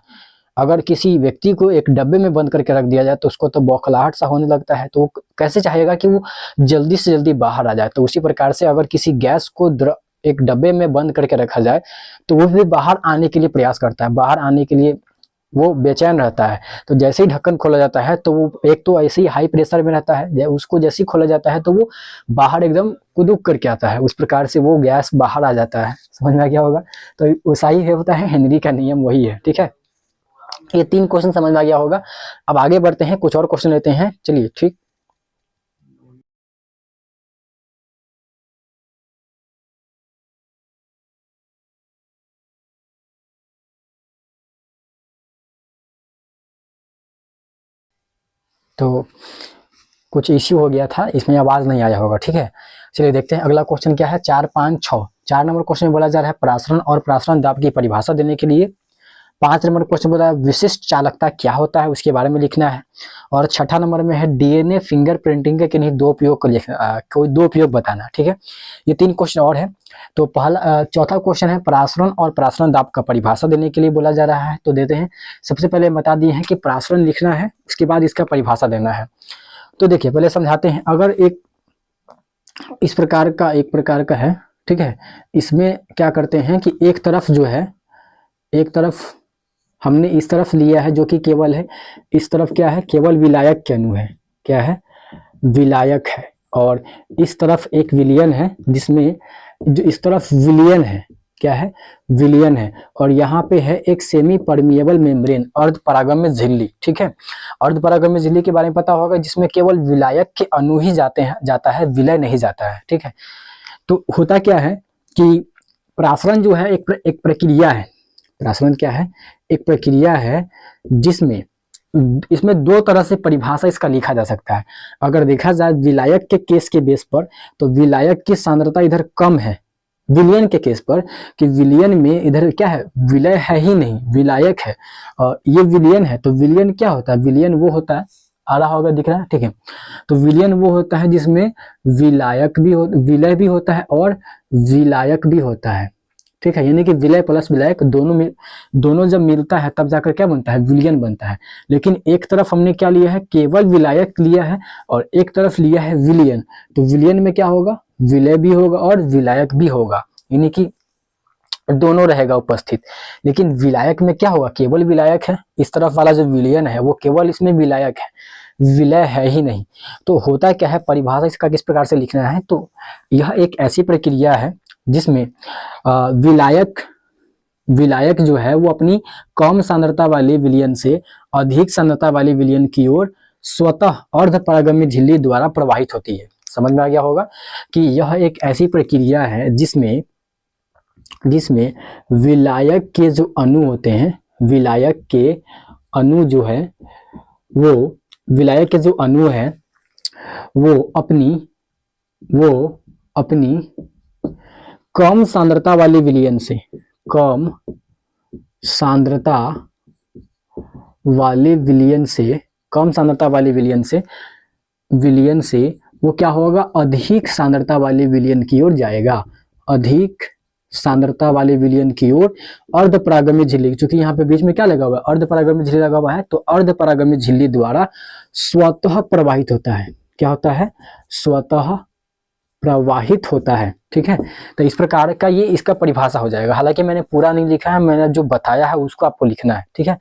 अगर किसी व्यक्ति को एक डब्बे में बंद करके रख दिया जाए तो उसको तो बौखलाहट सा होने लगता है, तो वो कैसे चाहेगा कि वो जल्दी से जल्दी बाहर आ जाए। तो उसी प्रकार से अगर किसी गैस को एक डब्बे में बंद करके रखा जाए तो वो भी बाहर आने के लिए प्रयास करता है, बाहर आने के लिए वो बेचैन रहता है। तो जैसे ही ढक्कन खोला जाता है तो वो एक तो ऐसे ही हाई प्रेशर में रहता है, उसको जैसे ही खोला जाता है तो वो बाहर एकदम कुदुक करके आता है, उस प्रकार से वो गैस बाहर आ जाता है। समझ में क्या होगा? तो वैसा ही होता है, हेनरी का नियम वही है, ठीक है। ये 3 क्वेश्चन समझ में आ गया होगा। अब आगे बढ़ते हैं, कुछ और क्वेश्चन लेते हैं, चलिए ठीक। तो कुछ इश्यू हो गया था, इसमें आवाज नहीं आया होगा, ठीक है। चलिए देखते हैं अगला क्वेश्चन क्या है। 4, 5, 6, 4 नंबर क्वेश्चन में बोला जा रहा है प्रासरण और प्रासरण दाब की परिभाषा देने के लिए। 5 नंबर क्वेश्चन बोला विशिष्ट चालकता क्या होता है उसके बारे में लिखना है। और 6ठा नंबर में है डीएनए फिंगर प्रिंटिंग के किन्हीं 2 उपयोग को लिखना, कोई 2 उपयोग बताना, ठीक है। ये 3 क्वेश्चन और है। तो पहला चौथा क्वेश्चन है प्रासरण और प्रासरण दाब का परिभाषा देने के लिए बोला जा रहा है, तो देते हैं। सबसे पहले बता दिए हैं कि प्रासरण लिखना है, उसके बाद इसका परिभाषा देना है। तो देखिए पहले समझाते हैं। अगर एक इस प्रकार का एक प्रकार का है, ठीक है, इसमें क्या करते हैं कि एक तरफ जो है, एक तरफ हमने इस तरफ लिया है जो कि केवल है, इस तरफ क्या है, केवल विलायक के अणु है, क्या है, विलायक है। और इस तरफ एक विलयन है जिसमें जो इस तरफ विलयन है, क्या है, विलयन है। और यहाँ पे है एक सेमी परमिएबल मेम्ब्रेन, अर्ध परागम्य झिल्ली, ठीक है। अर्ध परागम्य झिल्ली के बारे में पता होगा, जिसमें केवल विलायक के अणु ही जाता है, विलय नहीं जाता है, ठीक है। तो होता क्या है कि प्रासरण जो है एक प्रक्रिया है। प्रासरण क्या है? एक प्रक्रिया है जिसमें इसमें 2 तरह से परिभाषा इसका लिखा जा सकता है। अगर देखा जाए विलायक के केस के बेस पर तो विलायक की सांद्रता इधर कम है, विलयन के केस पर कि विलयन में इधर क्या है, विलय है ही नहीं, विलायक है। और ये विलयन है, तो विलयन क्या होता है, विलयन वो होता है, आ रहा होगा, दिख रहा है, ठीक है। तो विलयन वो होता है जिसमें विलायक भी विलय भी होता है और विलायक भी होता है, ठीक है। यानी कि विलय प्लस विलायक दोनों जब मिलता है तब जाकर क्या बनता है, विलयन बनता है। लेकिन एक तरफ हमने क्या लिया है, केवल विलायक लिया है, और एक तरफ लिया है विलयन। तो विलयन में क्या होगा, विलय भी होगा और विलायक भी होगा, यानी कि दोनों रहेगा उपस्थित। लेकिन विलायक में क्या होगा, केवल विलायक है, इस तरफ वाला जो विलयन है वो केवल इसमें विलायक है, विलय है ही नहीं। तो होता क्या है, परिभाषा इसका किस प्रकार से लिखना है, तो यह एक ऐसी प्रक्रिया है जिसमें विलायक विलायक जो है वो अपनी कम सांद्रता वाले विलयन से अधिक सांद्रता वाले विलयन की ओर स्वतः अर्ध परागम्य झिल्ली द्वारा प्रवाहित होती है। समझ में आ गया होगा कि यह एक ऐसी प्रक्रिया है जिसमें विलायक के जो अणु होते हैं, विलायक के अणु जो है वो विलायक के जो अणु है वो अपनी कम सांद्रता वाले विलयन से कम सांद्रता वाले विलयन से वो क्या होगा, अधिक सांद्रता वाले विलयन की ओर जाएगा, अधिक सांद्रता वाले विलयन की ओर अर्ध परागम्य झिल्ली, क्योंकि यहाँ पे बीच में क्या लगा हुआ है, अर्ध परागम्य झिल्ली लगा हुआ है, तो अर्ध परागम्य झिल्ली द्वारा स्वतः प्रवाहित होता है। क्या होता है, स्वतः प्रवाहित होता है। ठीक है, तो इस प्रकार का ये इसका परिभाषा हो जाएगा। हालांकि मैंने पूरा नहीं लिखा है, मैंने जो बताया है उसको आपको लिखना है। ठीक है,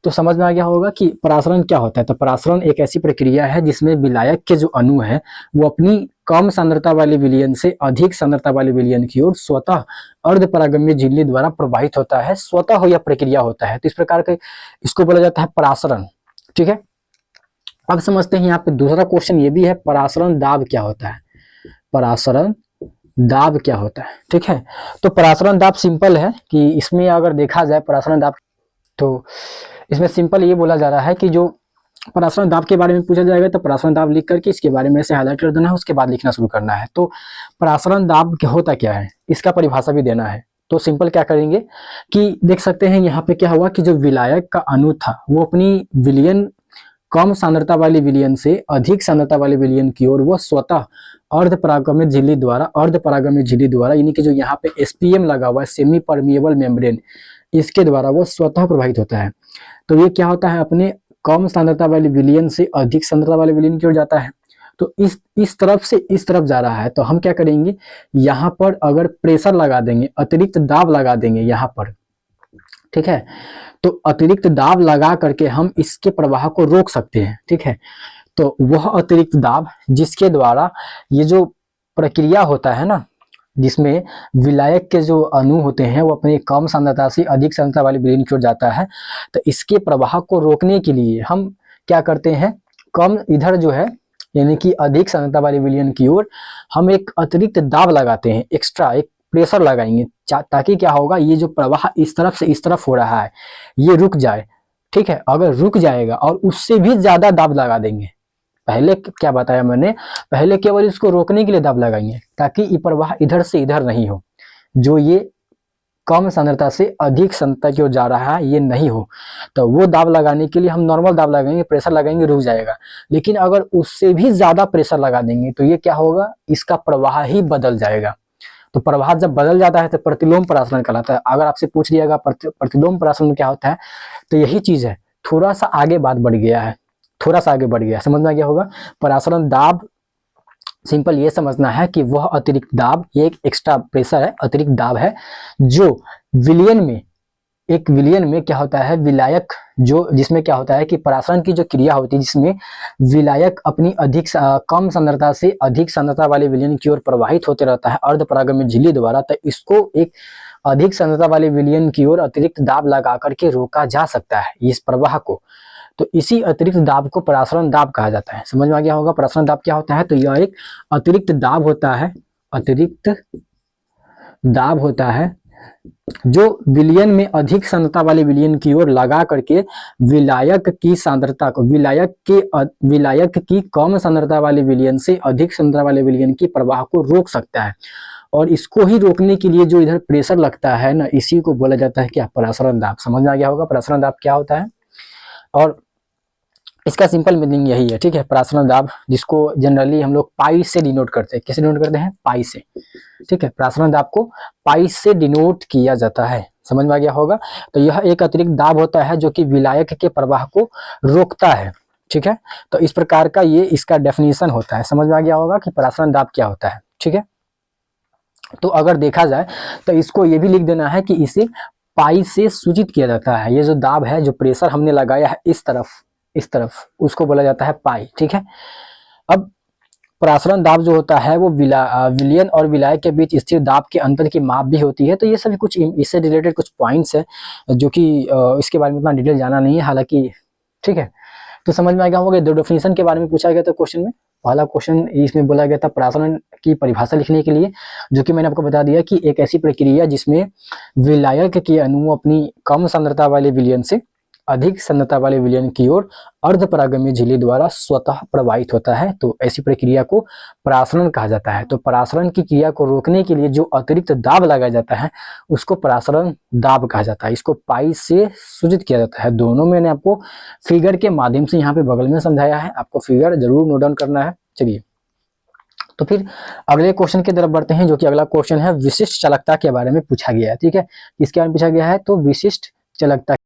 तो समझ में आ गया होगा कि परासरण क्या होता है। तो परासरण एक ऐसी प्रक्रिया है जिसमें विलायक के जो अणु है वो अपनी कम सांद्रता वाले विलयन से अधिक सांद्रता वाले विलयन की ओर स्वतः अर्ध परागम्य झिल्ली द्वारा प्रवाहित होता है, स्वतः हो यह प्रक्रिया होता है। तो इस प्रकार का इसको बोला जाता है परासरण। ठीक है, अब समझते हैं यहाँ पे दूसरा क्वेश्चन ये भी है, परासरण दाब क्या होता है, परासरण दाब क्या होता है। ठीक है, तो परासरण दाब सिंपल है कि इसमें अगर देखा जाए परासरण दाब, तो इसमें सिंपल ये बोला जा रहा है कि जो परासरण दाब के बारे में पूछा जाएगा तो परासरण दाब लिख करके इसके बारे में से हाईलाइट कर देना है, उसके बाद लिखना शुरू करना है। तो परासरण दाब होता क्या है, इसका परिभाषा भी देना है। तो सिंपल क्या करेंगे कि देख सकते हैं यहाँ पे क्या हुआ कि जो विलायक का अणु था वो अपनी विलयन कम सांद्रता वाले विलयन से अधिक सांद्रता वाले विलयन की ओर वो स्वतः अर्ध परागम्य झिल्ली द्वारा यानी कि जो यहाँ पे एसपीएम लगा हुआ है, सेमी परमिएबल मेम्ब्रेन, इसके द्वारा वो स्वतः प्रभावित होता है। तो ये क्या होता है, अपने कम सांद्रता वाले विलयन से अधिक सांद्रता वाले विलयन की ओर जाता है। तो इस तरफ से इस तरफ जा रहा है, तो हम क्या करेंगे, यहाँ पर अगर प्रेशर लगा देंगे, अतिरिक्त दाब लगा देंगे यहाँ पर। ठीक है, तो अतिरिक्त दाब लगा करके हम इसके प्रवाह को रोक सकते हैं। ठीक है, तो वह अतिरिक्त दाब जिसके द्वारा ये जो प्रक्रिया होता है ना, जिसमें विलायक के जो अणु होते हैं वो अपनी कम सांद्रता से अधिक सांद्रता वाले विलयन की ओर जाता है, तो इसके प्रवाह को रोकने के लिए हम क्या करते हैं, कम इधर जो है यानी कि अधिक सांद्रता वाले विलयन की ओर हम एक अतिरिक्त दाब लगाते हैं, एक्स्ट्रा एक प्रेशर लगाएंगे, ताकि क्या होगा, ये जो प्रवाह इस तरफ से इस तरफ हो रहा है ये रुक जाए। ठीक है, अगर रुक जाएगा और उससे भी ज्यादा दाब लगा देंगे, पहले क्या बताया मैंने, पहले केवल इसको रोकने के लिए दाब लगाएंगे ताकि ये प्रवाह इधर से इधर नहीं हो, जो ये कम सांद्रता से अधिक सांद्रता की ओर जा रहा है ये नहीं हो, तो वो दाब लगाने के लिए हम नॉर्मल दाब लगाएंगे, प्रेशर लगाएंगे, रुक जाएगा। लेकिन अगर उससे भी ज्यादा प्रेशर लगा देंगे तो ये क्या होगा, इसका प्रवाह ही बदल जाएगा। तो प्रवाह जब बदल जाता है तो प्रतिलोम परासरण कहलाता है। अगर आपसे पूछ लिया प्रतिलोम परासरण क्या होता है, तो यही चीज है, थोड़ा सा आगे बात बढ़ गया है, थोड़ा सा आगे बढ़ गया, समझ में आ गया होगा। परासरण दाब सिंपल ये समझना है कि वह अतिरिक्त दाब, ये एक एक्स्ट्रा प्रेशर है, अतिरिक्त दाब है जो विलयन में, एक विलयन में क्या होता है, विलायक जो जिसमें क्या होता है कि परासरण की जो क्रिया होती है जिसमें विलायक अपनी कम सांद्रता से अधिक सांद्रता वाले विलयन की ओर प्रवाहित होते रहता है अर्ध परागम्य झिल्ली द्वारा, तो इसको एक अधिक सांद्रता वाले विलयन की ओर अतिरिक्त दाब लगा करके रोका जा सकता है इस प्रवाह को। तो इसी अतिरिक्त दाब को परासरण दाब कहा जाता है। समझ में आ गया होगा परासरण दाब क्या होता है, तो यह एक अतिरिक्त दाब होता है, अतिरिक्त दाब होता है जो विलयन में अधिक सांद्रता वाले विलयन की ओर लगा करके विलायक की सांद्रता को, विलायक की कम सांद्रता वाले विलयन से अधिक सांद्रता वाले विलयन की प्रवाह को रोक सकता है। और इसको ही रोकने के लिए जो इधर प्रेशर लगता है ना, इसी को बोला जाता है क्या, परासरण दाब। समझ में आ गया होगा परासरण दाब क्या होता है, और इसका सिंपल मीनिंग यही है। ठीक है, परासरण दाब जिसको जनरली हम लोग पाई से डिनोट करते हैं, कैसे डिनोट करते हैं, पाई से। ठीक है, परासरण दाब को पाई से डिनोट किया जाता है। समझ में आ गया होगा। तो यह एक अतिरिक्त दाब होता है जो कि विलायक के प्रवाह को रोकता है। ठीक है, तो इस प्रकार का ये इसका डेफिनेशन होता है। समझ में आ गया होगा कि परासरण दाब क्या होता है। ठीक है, तो अगर देखा जाए तो इसको ये भी लिख देना है कि इसे पाई से सूचित किया जाता है। ये जो दाब है, जो प्रेशर हमने लगाया है इस तरफ, उसको बोला जाता है पाई। ठीक है, अब परासरण दाब जो होता है वो विलयन और विलायक के बीच स्थिर दाब के अंतर की माप भी होती है। तो ये सभी कुछ इससे रिलेटेड कुछ पॉइंट्स है जो कि इसके बारे में उतना डिटेल जाना नहीं है, हालांकि ठीक है। तो समझ में आ गया होगा। दो डेफिनेशन के बारे में पूछा गया था क्वेश्चन में। पहला क्वेश्चन इसमें बोला गया था परासरण की परिभाषा लिखने के लिए, जो कि मैंने आपको बता दिया कि एक ऐसी प्रक्रिया जिसमें विलायक के अणु अपनी कम सांद्रता वाले विलयन से अधिक सांद्रता वाले विलयन की ओर अर्धपरागम्य झिल्ली द्वारा स्वतः प्रवाहित होता है, तो ऐसी प्रक्रिया को परासरण कहा जाता है। तो परासरण की क्रिया को रोकने के लिए जो अतिरिक्त दाब लगाया जाता है उसको परासरण दाब कहा जाता है। इसको पाई से सूचित किया जाता है। दोनों मैंने आपको फिगर के माध्यम से यहाँ पे बगल में समझाया है, आपको फिगर जरूर नोट डाउन करना है। चलिए, तो फिर अगले क्वेश्चन की तरफ बढ़ते हैं, जो कि अगला क्वेश्चन है विशिष्ट चालकता के बारे में पूछा गया है। ठीक है, इसके बारे में पूछा गया है तो विशिष्ट चालकता।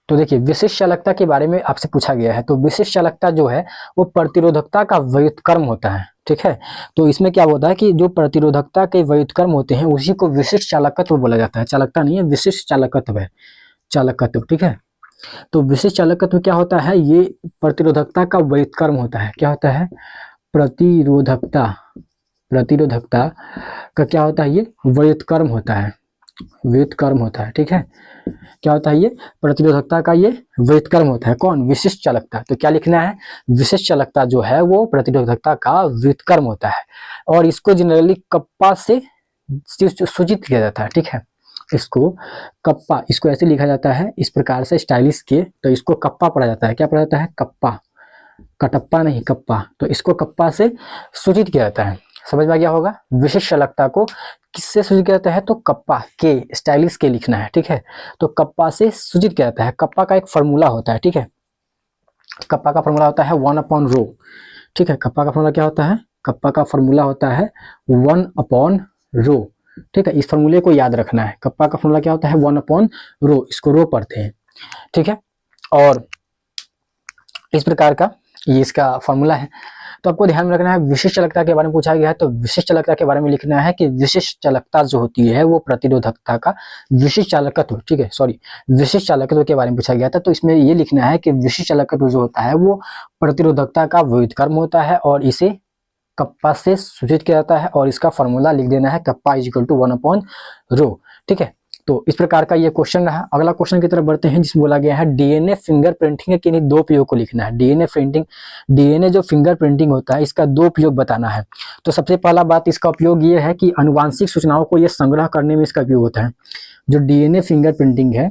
तो देखिए, विशिष्ट चालकता के बारे में आपसे पूछा गया है। तो विशिष्ट चालकता जो है वो प्रतिरोधकता का व्युत्क्रम होता है। ठीक है, तो इसमें क्या होता है कि जो प्रतिरोधकता के व्युत्क्रम होते हैं उसी को विशिष्ट चालकत्व बोला जाता है। चालकता नहीं है, विशिष्ट चालकत्व है, चालकत्व। ठीक है, तो विशिष्ट चालकत्व क्या होता है, ये प्रतिरोधकता का व्युत्क्रम होता है। क्या होता है, प्रतिरोधकता, प्रतिरोधकता का क्या होता है, ये व्युत्क्रम होता है, व्युत्क्रम होता है। ठीक है, क्या होता है, ये प्रतिरोधकता का ये व्युत्क्रम होता है। कौन, विशिष्ट चालकता। तो क्या लिखना है, विशिष्ट चालकता जो है वो प्रतिरोधकता का व्युत्क्रम होता है और इसको जनरली कप्पा से सूचित किया जाता है। ठीक है, इसको कप्पा, इसको ऐसे लिखा जाता है इस प्रकार से स्टाइलिश के, तो इसको कप्पा पढ़ा जाता है। क्या पढ़ा जाता है, कप्पा, कटप्पा नहीं, कप्पा। तो इसको कप्पा से सूचित किया जाता है। समझ में आ गया होगा। विशिष्ट चालकता को किससे सूचित किया जाता है, तो कप्पा के, स्टाइलिश के लिखना है। ठीक है, तो कप्पा से सूचित किया जाता है। कप्पा का एक फॉर्मूला होता है। ठीक है, कप्पा का फॉर्मूला होता है 1/ρ। ठीक है, कप्पा का फॉर्मूला क्या होता है, कप्पा का फॉर्मूला होता है 1/ρ। ठीक है, इस फॉर्मूले को याद रखना है। कप्पा का फॉर्मूला क्या होता है, 1/ρ, इसको रो पढ़ते हैं। ठीक है, और इस प्रकार का ये इसका फॉर्मूला है। तो आपको ध्यान में रखना है, विशिष्ट चालकता के बारे में पूछा गया है तो विशिष्ट चालकता के बारे में लिखना है कि विशिष्ट चालकता जो होती है वो प्रतिरोधकता का विशिष्ट चालकत्व, ठीक है, सॉरी, विशिष्ट चालकत्व के बारे में पूछा गया था। तो इसमें ये लिखना है कि विशिष्ट चालकत्व जो होता है वो प्रतिरोधकता का व्युत्क्रम होता है और इसे कप्पा से सूचित किया जाता है और इसका फॉर्मूला लिख देना है, कप्पा = 1/ρ। ठीक है, तो इस प्रकार का ये क्वेश्चन रहा। अगला क्वेश्चन की तरफ बढ़ते हैं जिसमें बोला गया है डीएनए फिंगरप्रिंटिंग के दो उपयोग को लिखना है। डीएनए जो फिंगरप्रिंटिंग होता है इसका दो उपयोग बताना है। तो सबसे पहला बात, इसका उपयोग ये है कि आनुवांशिक सूचनाओं को ये संग्रह करने में इसका उपयोग होता है। जो डीएनए फिंगरप्रिंटिंग है,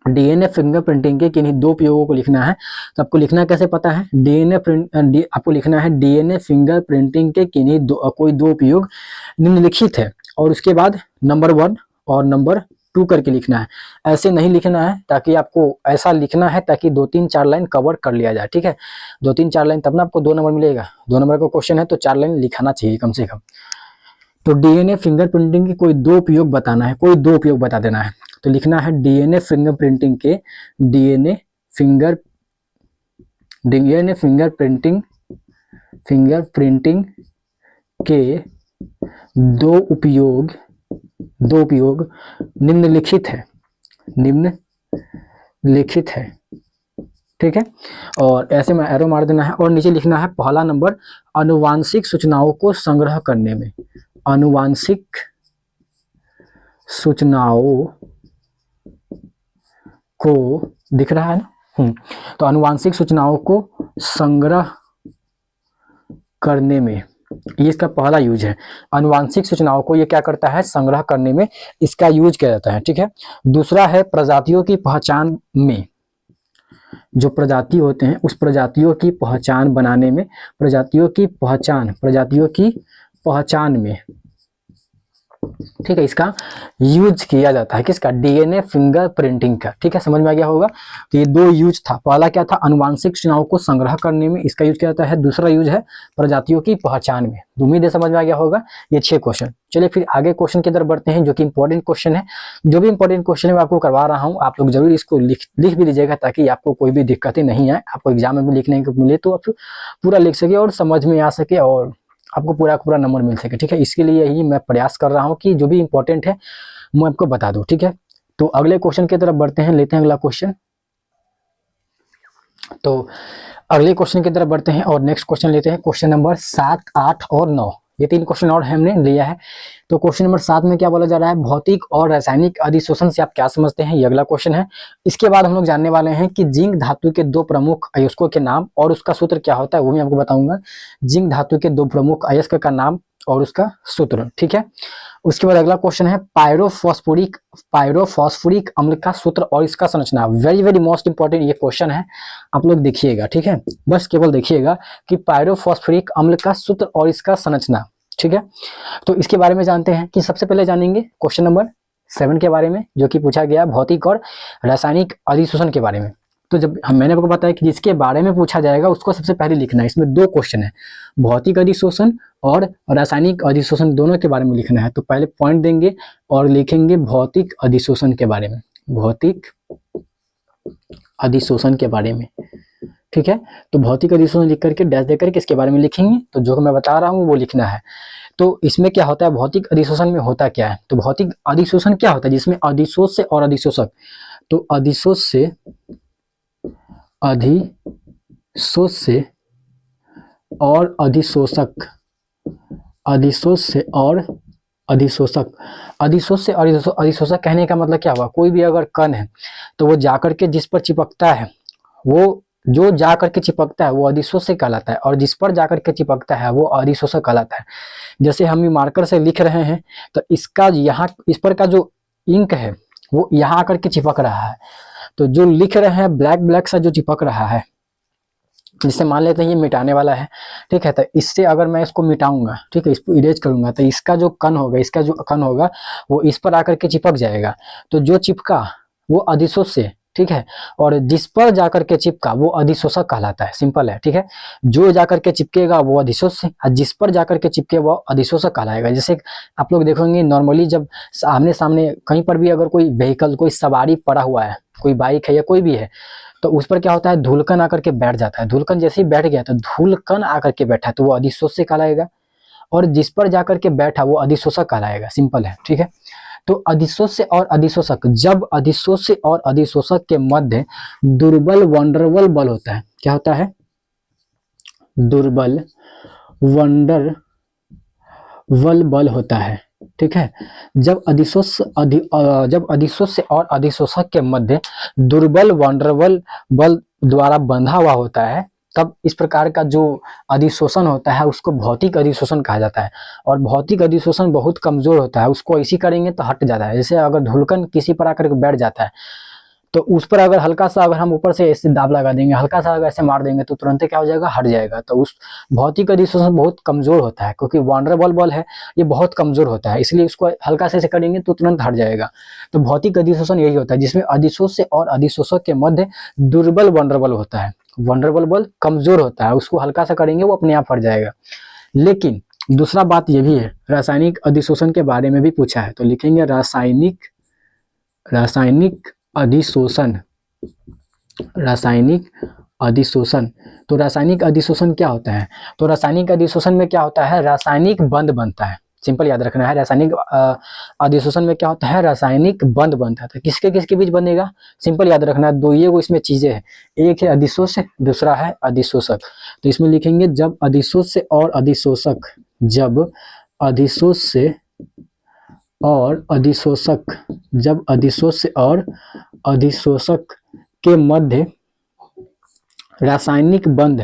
डीएनए फिंगरप्रिंटिंग के किन्हीं दो उपयोगों को लिखना है। तो आपको लिखना कैसे पता है, आपको लिखना है डीएनए फिंगरप्रिंटिंग के किन्हीं कोई दो उपयोग निम्नलिखित है और उसके बाद नंबर 1 और नंबर 2 करके लिखना है। ऐसे नहीं लिखना है, ताकि आपको ऐसा लिखना है ताकि 2-3-4 लाइन कवर कर लिया जाए। ठीक है, 2-3-4 लाइन तब ना आपको 2 नंबर मिलेगा। 2 नंबर का क्वेश्चन है तो 4 लाइन लिखाना चाहिए कम से कम। तो डीएनए फिंगरप्रिंटिंग के कोई दो उपयोग बताना है, कोई दो उपयोग बता देना है। तो लिखना है डीएनए फिंगरप्रिंटिंग के फिंगरप्रिंटिंग के दो उपयोग निम्नलिखित है। ठीक है, और ऐसे में एरो मार देना है और नीचे लिखना है पहला नंबर, आनुवांशिक सूचनाओं को संग्रह करने में, आनुवांशिक सूचनाओं को, दिख रहा है ना, तो आनुवांशिक सूचनाओं को संग्रह करने में, ये इसका पहला यूज है। आनुवांशिक सूचनाओं को ये क्या करता है, संग्रह करने में इसका यूज किया जाता है। ठीक है, दूसरा है प्रजातियों की पहचान में, जो प्रजाति होते हैं उस प्रजातियों की पहचान बनाने में, प्रजातियों की पहचान में, ठीक है, इसका यूज किया जाता है। किसका, डीएनए फिंगरप्रिंटिंग का। ठीक है, समझ में आ गया होगा। तो ये दो यूज था, पहला क्या था, आनुवांशिक सूचनाओं को संग्रह करने में इसका यूज किया जाता है, दूसरा यूज है प्रजातियों की पहचान में। उम्मीद है समझ में आ गया होगा ये 6 क्वेश्चन। चलिए फिर आगे क्वेश्चन की तरफ बढ़ते हैं, जो कि इंपॉर्टेंट क्वेश्चन है। जो भी इंपॉर्टेंट क्वेश्चन है मैं आपको करवा रहा हूँ, आप लोग जरूर इसको लिख भी लीजिएगा, ताकि आपको कोई भी दिक्कतें नहीं आए, आपको एग्जाम में भी लिखने को मिले तो आप पूरा लिख सके और समझ में आ सके और आपको पूरा नंबर मिल सके। ठीक है, इसके लिए ही मैं प्रयास कर रहा हूं कि जो भी इंपॉर्टेंट है मैं आपको बता दूं। ठीक है, तो अगले क्वेश्चन की तरफ बढ़ते हैं, लेते हैं अगला क्वेश्चन। तो अगले क्वेश्चन की तरफ बढ़ते हैं और नेक्स्ट क्वेश्चन लेते हैं। क्वेश्चन नंबर 7, 8 और 9, ये 3 क्वेश्चन और हमने लिया है। तो क्वेश्चन नंबर 7 में क्या बोला जा रहा है, भौतिक और रासायनिक अधिशोषण से आप क्या समझते हैं, ये अगला क्वेश्चन है। इसके बाद हम लोग जानने वाले हैं कि जिंक धातु के 2 प्रमुख अयस्कों के नाम और उसका सूत्र क्या होता है, वो मैं आपको बताऊंगा। जिंक धातु के 2 प्रमुख अयस्क का नाम और उसका सूत्र, ठीक है। उसके बाद अगला क्वेश्चन है पायरोफॉस्फोरिक अम्ल का सूत्र और इसका संरचना। वेरी वेरी मोस्ट इंपॉर्टेंट ये क्वेश्चन है, आप लोग देखिएगा, ठीक है। बस केवल देखिएगा कि पायरोफॉस्फोरिक अम्ल का सूत्र और इसका संरचना, ठीक है। तो इसके बारे में जानते हैं कि सबसे पहले जानेंगे क्वेश्चन नंबर 7 के बारे में, जो कि पूछा गया भौतिक और रासायनिक अधिशोषण के बारे में। तो जब मैंने आपको बताया कि जिसके बारे में पूछा जाएगा उसको सबसे पहले लिखना है। इसमें 2 क्वेश्चन है, भौतिक अधिशोषण और रासायनिक अधिशोषण, दोनों के बारे में लिखना है। तो पहले पॉइंट देंगे और लिखेंगे भौतिक अधिशोषण के बारे में, भौतिक अधिशोषण के बारे में, ठीक है। तो भौतिक अधिशोषण लिख करके डैश देकर के इसके बारे में लिखेंगे। तो जो मैं बता रहा हूँ वो लिखना है। तो इसमें क्या होता है, भौतिक अधिशोषण में होता क्या है, तो भौतिक अधिशोषण क्या होता है, जिसमें अधिशोष से और अधिशोषक, तो अधिशोष से और अधिशोषक, अधिशोष से और अधिशोषक, अधिशोष से और अधिशोषक कहने का मतलब क्या हुआ, कोई भी अगर कण है तो वो जाकर के जिस पर चिपकता है, वो जो जाकर के चिपकता है वो अधिशोष से कहलाता है, और जिस पर जाकर के चिपकता है वो अधिशोषक कहलाता है। जैसे हम ये मार्कर से लिख रहे हैं तो इसका यहाँ इस पर का जो इंक है वो यहाँ आकर के चिपक रहा है, तो जो लिख रहे हैं ब्लैक सा जो चिपक रहा है, जिससे मान लेते हैं ये मिटाने वाला है, ठीक है। तो इससे अगर मैं इसको मिटाऊंगा, ठीक है, इसको इरेज करूंगा, तो इसका जो कण होगा वो इस पर आकर के चिपक जाएगा। तो जो चिपका वो अधिशोष से, ठीक है, और जिस पर जाकर के चिपका वो अधिशोषक कहलाता है। सिंपल है, ठीक है। जो जाकर के चिपकेगा वो अधिशोष से, और जिस पर जाकर के चिपके वो अधिशोषक कहलाएगा। जैसे आप लोग देखोगे नॉर्मली जब आमने सामने कहीं पर भी अगर कोई व्हीकल, कोई सवारी पड़ा हुआ है, कोई बाइक है या कोई भी है, तो उस पर क्या होता है, धूलकण आकर के बैठ जाता है। धूलकण जैसे ही बैठ गया तो धूलकण आकर के बैठा तो वो अधिशोष से कहलाएगा, और जिस पर जाकर के बैठा वो अधिशोषक कहलाएगा। सिंपल है, ठीक है। तो अधिशोष से और अधिशोषक, जब अधिशोष से और अधिशोषक के मध्य दुर्बल वंडरवल बल होता है, क्या होता है, दुर्बल वंडरवल बल होता है, ठीक है। जब अधिशोष से और अधिशोषक के मध्य दुर्बल वंडरवल बल द्वारा बंधा हुआ होता है, तब इस प्रकार का जो अधिशोषण होता है उसको भौतिक अधिशोषण कहा जाता है। और भौतिक अधिशोषण बहुत कमजोर होता है, उसको ऐसी करेंगे तो हट जाता है। जैसे अगर धूलकण किसी पर आकर के बैठ जाता है तो उस पर अगर हल्का सा अगर हम ऊपर से ऐसे दाब लगा देंगे, हल्का सा अगर ऐसे मार देंगे तो तुरंत क्या हो जाएगा, हट जाएगा। तो उस भौतिक अधिशोषण बहुत कमजोर होता है, क्योंकि वंडरवल बल है ये बहुत कमजोर होता है, इसलिए उसको हल्का से ऐसे करेंगे तो तुरंत हट जाएगा। तो भौतिक अधिशोषण यही होता है जिसमें अधिशोष से और अधिशोषक के मध्य दुर्बल वंडरवल होता है। वंडरवल बल कमजोर होता है, उसको हल्का सा करेंगे वो अपने आप हट जाएगा। लेकिन दूसरा बात यह भी है, रासायनिक अधिशोषण के बारे में भी पूछा है। तो लिखेंगे रासायनिक अधिशोषण, रासायनिक अधिशोषण। तो रासायनिक अधिशोषण क्या होता है, तो रासायनिक अधिशोषण में क्या होता है, रासायनिक बंध बनता है। सिंपल याद रखना है, रासायनिक अधिशोषण में क्या होता है, रासायनिक बंध बनता है। तो किसके किसके बीच बनेगा, सिंपल याद रखना है, दो ये वो इसमें चीजें हैं, एक है अधिशोष, दूसरा है अधिशोषक। तो इसमें लिखेंगे जब अधिशोष से और अधिशोषक, जब अधिशोष से और अधिशोषक, जब अधिशोष से और अधिशोषक के मध्य रासायनिक बंध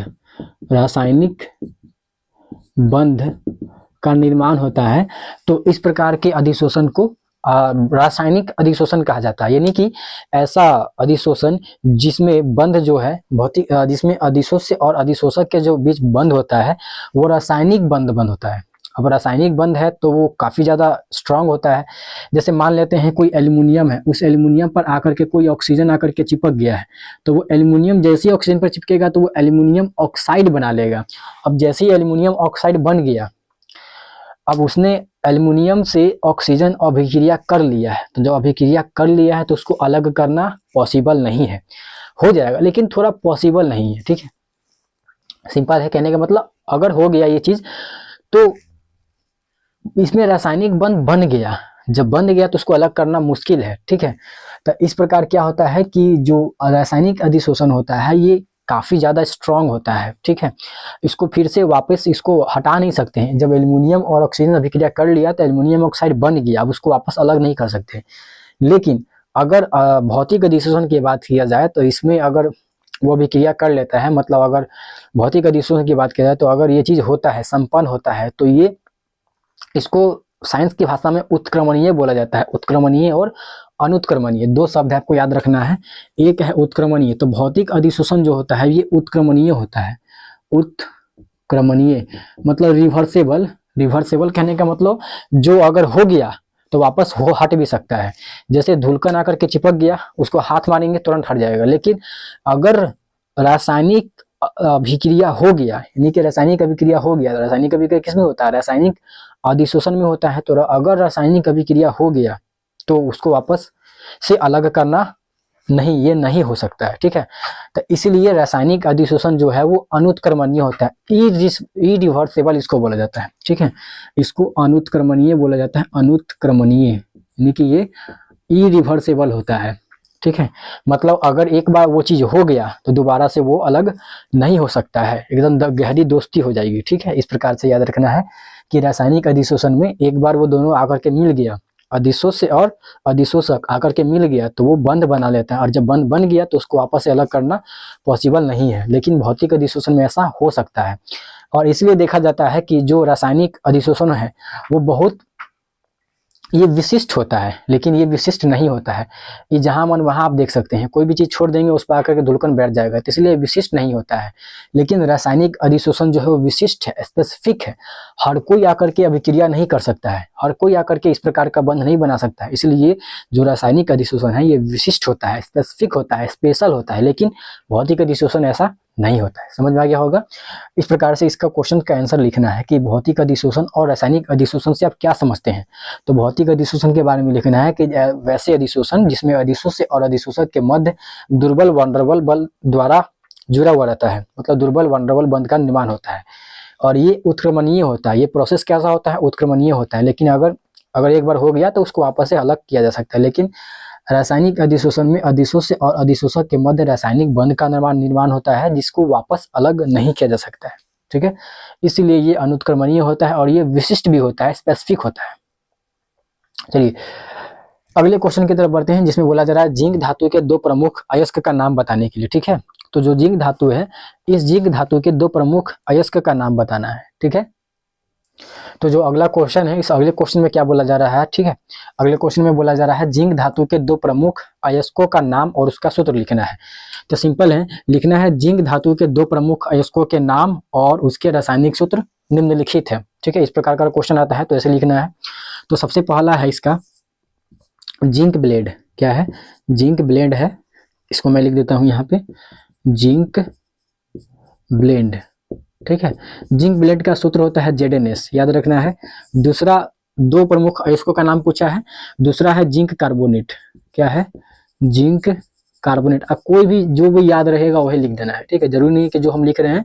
का निर्माण होता है, तो इस प्रकार के अधिशोषण को रासायनिक अधिशोषण कहा जाता है। यानी कि ऐसा अधिशोषण जिसमें बंध जो है भौतिक, जिसमें अधिशोष से और अधिशोषक के जो बीच बंध होता है वो रासायनिक बंध होता है। अब रासायनिक बंध है तो वो काफ़ी ज़्यादा स्ट्रांग होता है। जैसे मान लेते हैं कोई एल्युमिनियम है, उस एल्युमिनियम पर आकर के कोई ऑक्सीजन आकर के चिपक गया है, तो वो एल्युमिनियम जैसे ही ऑक्सीजन पर चिपकेगा तो वो एल्युमिनियम ऑक्साइड बना लेगा। अब जैसे ही एल्युमिनियम ऑक्साइड बन गया, अब उसने एल्युमिनियम से ऑक्सीजन अभिक्रिया कर लिया है, तो जब अभिक्रिया कर लिया है तो उसको अलग करना पॉसिबल नहीं है। हो जाएगा लेकिन थोड़ा पॉसिबल नहीं है, ठीक है। सिंपल है, कहने का मतलब अगर हो गया ये चीज़ तो इसमें रासायनिक बंध बन गया, जब बन गया तो उसको अलग करना मुश्किल है, ठीक है। तो इस प्रकार क्या होता है कि जो रासायनिक अधिशोषण होता है ये काफ़ी ज़्यादा स्ट्रांग होता है, ठीक है। इसको फिर से वापस इसको हटा नहीं सकते हैं। जब एल्युमिनियम और ऑक्सीजन अभिक्रिया कर लिया तो एल्युमिनियम ऑक्साइड बन गया, अब उसको वापस अलग नहीं कर सकते। लेकिन अगर भौतिक अधिशोषण की बात किया जाए तो इसमें अगर वो अभिक्रिया कर लेता है, मतलब अगर भौतिक अधिशोषण की बात किया जाए तो अगर ये चीज़ होता है, संपन्न होता है, तो ये इसको साइंस की भाषा में उत्क्रमणीय बोला जाता है। उत्क्रमणीय और अनुत्क्रमणीय दो शब्द आपको याद रखना है। एक है उत्क्रमणीय, तो भौतिक अधिशोषण जो होता है ये उत्क्रमणीय होता है। उत्क्रमणीय मतलब रिवर्सेबल। रिवर्सेबल कहने का मतलब जो अगर हो गया तो वापस हो हट भी सकता है। जैसे धूलकण आकर के चिपक गया, उसको हाथ मारेंगे तुरंत हट जाएगा। लेकिन अगर रासायनिक अभिक्रिया हो गया, यानी कि रासायनिक अभिक्रिया हो गया, रासायनिक अभिक्रिया किसमें होता है? रासायनिक अधिशोषण में होता है। तो अगर रासायनिक अभिक्रिया हो गया तो उसको वापस से अलग करना नहीं, ये नहीं हो सकता है, ठीक है। तो इसीलिए रासायनिक अधिशोषण जो है वो अनुत्क्रमणीय होता है। इरिवर्सेबल इसको बोला जाता है, ठीक है। इसको अनुत्क्रमणीय बोला जाता है, अनुत्क्रमणीय, यानी कि ये इरिवर्सेबल होता है, ठीक है। मतलब अगर एक बार वो चीज हो गया तो दोबारा से वो अलग नहीं हो सकता है, एकदम गहरी दोस्ती हो जाएगी, ठीक है। इस प्रकार से याद रखना है कि रासायनिक अधिशोषण में एक बार वो दोनों आकर के मिल गया, अधिशोष्य और अधिशोषक आकर के मिल गया तो वो बंध बना लेता है, और जब बंध बन गया तो उसको आपस से अलग करना पॉसिबल नहीं है। लेकिन भौतिक अधिशोषण में ऐसा हो सकता है, और इसलिए देखा जाता है कि जो रासायनिक अधिशोषण है वो बहुत ये विशिष्ट होता है, लेकिन ये विशिष्ट नहीं होता है। ये जहां मन वहां आप देख सकते हैं, कोई भी चीज छोड़ देंगे उस पर आकर के धुलकन बैठ जाएगा, तो इसलिए विशिष्ट नहीं होता है। लेकिन रासायनिक अधिशोषण जो है वो विशिष्ट है, स्पेसिफिक है। हर कोई आकर के अभिक्रिया नहीं कर सकता है, हर कोई आकर के इस प्रकार का बंध नहीं बना सकता है। इसलिए जो रासायनिक अधिशोषण है ये विशिष्ट होता है, स्पेसिफिक होता है, स्पेशल होता है। लेकिन भौतिक अधिशोषण ऐसा नहीं होता है। समझ में आ गया होगा। इस प्रकार से इसका क्वेश्चन का आंसर लिखना है कि भौतिक अधिशोषण और रासायनिक अधिशोषण से आप क्या समझते हैं। तो भौतिक अधिशोषण के बारे में लिखना है कि वैसे अधिशोषण जिसमें अधिशोष्य और अधिशोषक के मध्य दुर्बल वनडरबल बल द्वारा जुड़ा हुआ रहता है, मतलब दुर्बल वनडरबल बंध का निर्माण होता है, और ये उत्क्रमणीय होता है। ये प्रोसेस कैसा होता है? उत्क्रमणीय होता है। लेकिन अगर एक बार हो गया तो उसको वापस से अलग किया जा सकता है। लेकिन रासायनिक अधिशोषण में अधिशोष्य और अधिशोषक के मध्य रासायनिक बंध का निर्माण होता है, जिसको वापस अलग नहीं किया जा सकता है, ठीक है। इसीलिए ये अनुत्क्रमणीय होता है और ये विशिष्ट भी होता है, स्पेसिफिक होता है। चलिए अगले क्वेश्चन की तरफ बढ़ते हैं, जिसमें बोला जा रहा है जिंक धातु के दो प्रमुख अयस्क का नाम बताने के लिए, ठीक है। तो जो जिंक धातु है, इस जिंक धातु के दो प्रमुख अयस्क का नाम बताना है, ठीक है। तो जो अगला क्वेश्चन है, इस अगले क्वेश्चन में क्या बोला जा रहा है, ठीक है। अगले क्वेश्चन में बोला जा रहा है जिंक धातु के दो प्रमुख अयस्कों का नाम और उसका सूत्र लिखना है। तो सिंपल है, लिखना है जिंक धातु के दो प्रमुख अयस्कों के नाम और उसके रासायनिक सूत्र निम्नलिखित है, ठीक है। इस प्रकार का क्वेश्चन आता है तो ऐसे लिखना है। तो सबसे पहला है इसका जिंक ब्लेड। क्या है? जिंक ब्लेड है। इसको मैं लिख देता हूं यहाँ पे, जिंक ब्लेड, ठीक है। जिंक ब्लेड का सूत्र होता है ZnS, याद रखना है। दूसरा, दो प्रमुख अयस्कों का नाम पूछा है। दूसरा है जिंक कार्बोनेट। क्या है? Zinc carbonate. अब कोई भी जो भी याद रहेगा वही लिख देना है, ठीक है। जरूरी नहीं कि जो हम लिख रहे हैं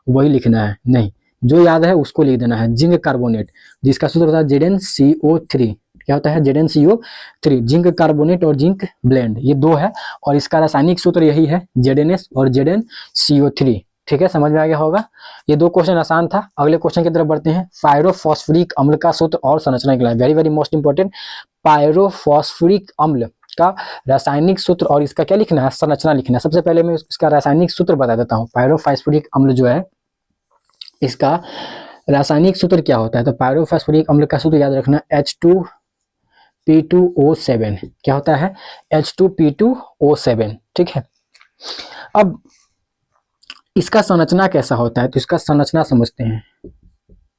वही लिखना है, नहीं, जो याद है उसको लिख देना है। जिंक कार्बोनेट, जिसका सूत्र होता है ZnCO3। क्या होता है? ZnCO3। जिंक कार्बोनेट और जिंक ब्लेंड ये दो है, और इसका रासायनिक सूत्र यही है, ZnS और ZnCO3, ठीक है। समझ में आ गया होगा। ये दो क्वेश्चन आसान था। अगले क्वेश्चन की तरफ बढ़ते हैं। पायरोफॉस्फोरिक अम्ल का सूत्र और संरचना के लिए, very very most important. Pyrophosphoric अम्ल का रासायनिक सूत्र और इसका क्या लिखना है? संरचना लिखना है। सबसे पहले मैं इसका रासायनिक सूत्र बता देता हूँ। पायरोफॉस्फोरिक अम्ल जो है, इसका रासायनिक सूत्र क्या होता है? तो पायरोफॉस्फोरिक अम्ल का सूत्र याद रखना, H2P2O7। क्या होता है? H2P2O7, ठीक है। अब इसका संरचना कैसा होता है? तो इसका संरचना समझते हैं,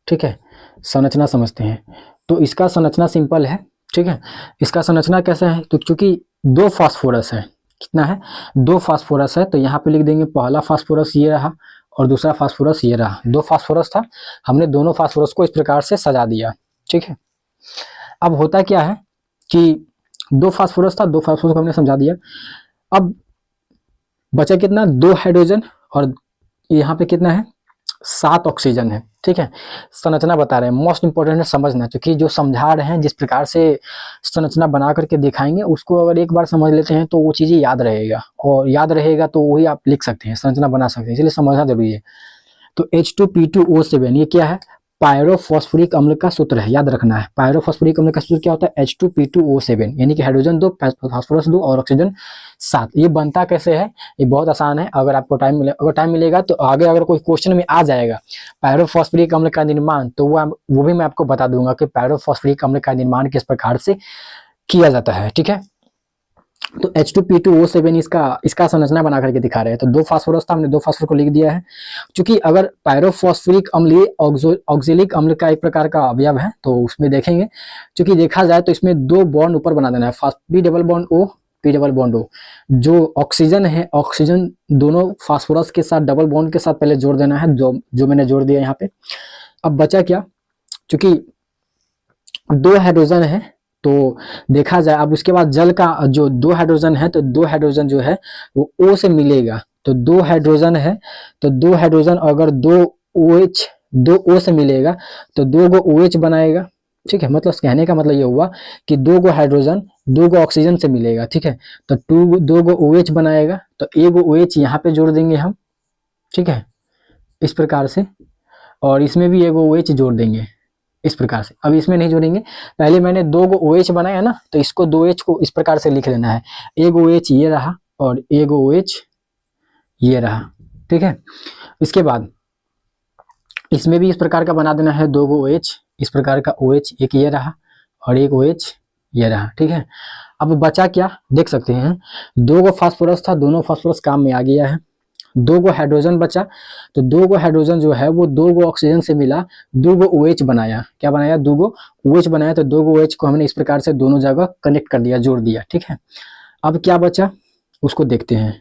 ठीक है। संरचना समझते हैं। तो इसका संरचना सिंपल है, ठीक है। इसका संरचना कैसा है? तो चूंकि दो फास्फोरस है, कितना है? दो फास्फोरस है, तो यहाँ पे लिख देंगे पहला फास्फोरस ये रहा और दूसरा फास्फोरस ये रहा। दो फास्फोरस था, हमने दोनों फास्फोरस को इस प्रकार से सजा दिया, ठीक है। अब होता क्या है कि दो फास्फोरस था, दो फास्फोरस को हमने समझा दिया। अब बचा कितना? दो हाइड्रोजन, और यहाँ पे कितना है? 7 ऑक्सीजन है, ठीक है। संरचना बता रहे हैं, मोस्ट इंपॉर्टेंट है समझना, क्योंकि जो समझा रहे हैं जिस प्रकार से संरचना बना करके दिखाएंगे उसको अगर एक बार समझ लेते हैं तो वो चीज़ें याद रहेगा, और याद रहेगा तो वही आप लिख सकते हैं, संरचना बना सकते हैं, इसलिए समझना जरूरी है। तो H2P2O7 ये क्या है, पायरोफॉस्फोरिक अम्ल का सूत्र है, याद रखना है। पायरोफॉस्फोरिक अम्ल का सूत्र क्या होता है, H2P2O7, यानी कि हाइड्रोजन 2, फास्फोरस 2 और ऑक्सीजन 7। ये बनता कैसे है, ये बहुत आसान है, अगर आपको टाइम मिलेगा तो आगे अगर कोई क्वेश्चन में आ जाएगा पायरोफॉस्फोरिक अम्ल का निर्माण, तो वो भी मैं आपको बता दूंगा कि पायरोफॉस्फोरिक अम्ल का निर्माण किस प्रकार से किया जाता है, ठीक है। तो H2P2O7 इसका संरचना बना करके दिखा रहे हैं। तो 2 फास्फोरस था, हमने 2 फास्फोरस को लिख दिया है। क्योंकि अगर पायरोफॉस्फोरिक अम्ल ये ऑक्जेलिक अम्ल का एक प्रकार का अवयव है, तो उसमें देखेंगे, क्योंकि देखा जाए तो इसमें 2 बॉन्ड ऊपर बना देना है, P double bond O, P double bond O। जो ऑक्सीजन है, ऑक्सीजन दोनों फास्फोरस के साथ डबल बॉन्ड के साथ पहले जोड़ देना है, जो मैंने जोड़ दिया यहाँ पे। अब बचा क्या, क्योंकि 2 हाइड्रोजन है तो देखा जाए, अब उसके बाद जल का जो 2 हाइड्रोजन है, तो 2 हाइड्रोजन जो है वो O से मिलेगा, तो 2 हाइड्रोजन है, तो 2 हाइड्रोजन अगर 2 O से मिलेगा तो 2 गो OH बनाएगा, ठीक है। मतलब कहने का मतलब ये हुआ कि 2 गो हाइड्रोजन 2 गो ऑक्सीजन से मिलेगा, ठीक है। तो 2 गो OH बनाएगा, तो एक गो OH यहाँ पे जोड़ देंगे हम, ठीक है, इस प्रकार से, और इसमें भी एक गो OH जोड़ देंगे इस प्रकार से। अब इसमें नहीं जोड़ेंगे, पहले मैंने 2 गो OH बनाया ना, तो इसको 2H को इस प्रकार से लिख लेना है, एक OH ये रहा और एक OH ये रहा, ठीक है। इसके बाद इसमें भी इस प्रकार का बना देना है, 2 गो OH, इस प्रकार का OH, एक ये रहा और एक OH ये रहा, ठीक है। अब बचा क्या देख सकते हैं, 2 गो फास्फोरस था, दोनों फास्फोरस काम में आ गया है। 2 गो हाइड्रोजन बचा, तो 2 गो हाइड्रोजन जो है वो 2 गो ऑक्सीजन से मिला, 2 गो OH बनाया, क्या बनाया, 2 गो OH बनाया, तो 2 गो OH को हमने इस प्रकार से दोनों जगह कनेक्ट कर दिया, जोड़ दिया, ठीक है। अब क्या बचा उसको देखते हैं।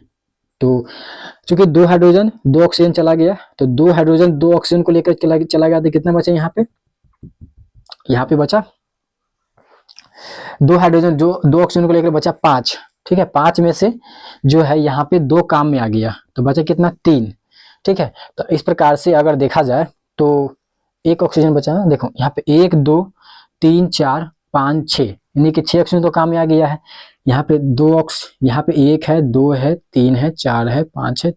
तो चूंकि 2 हाइड्रोजन 2 ऑक्सीजन चला गया, तो 2 हाइड्रोजन 2 ऑक्सीजन को लेकर चला गया, तो कितना बचा यहाँ पे बचा 2 हाइड्रोजन जो 2 ऑक्सीजन को लेकर बचा 5, ठीक है। 5 में से जो है यहाँ पे 2 काम में आ गया, तो बचा कितना 3, ठीक है। तो इस प्रकार से अगर देखा जाए तो एक ऑक्सीजन बचा ना, देखो यहाँ पे 1 2 3 4 5 6, यानी कि 6 ऑक्सीजन तो काम में आ गया है। यहाँ पे 2 यहाँ पे 1 है 2 है 3 है 4 है 5 है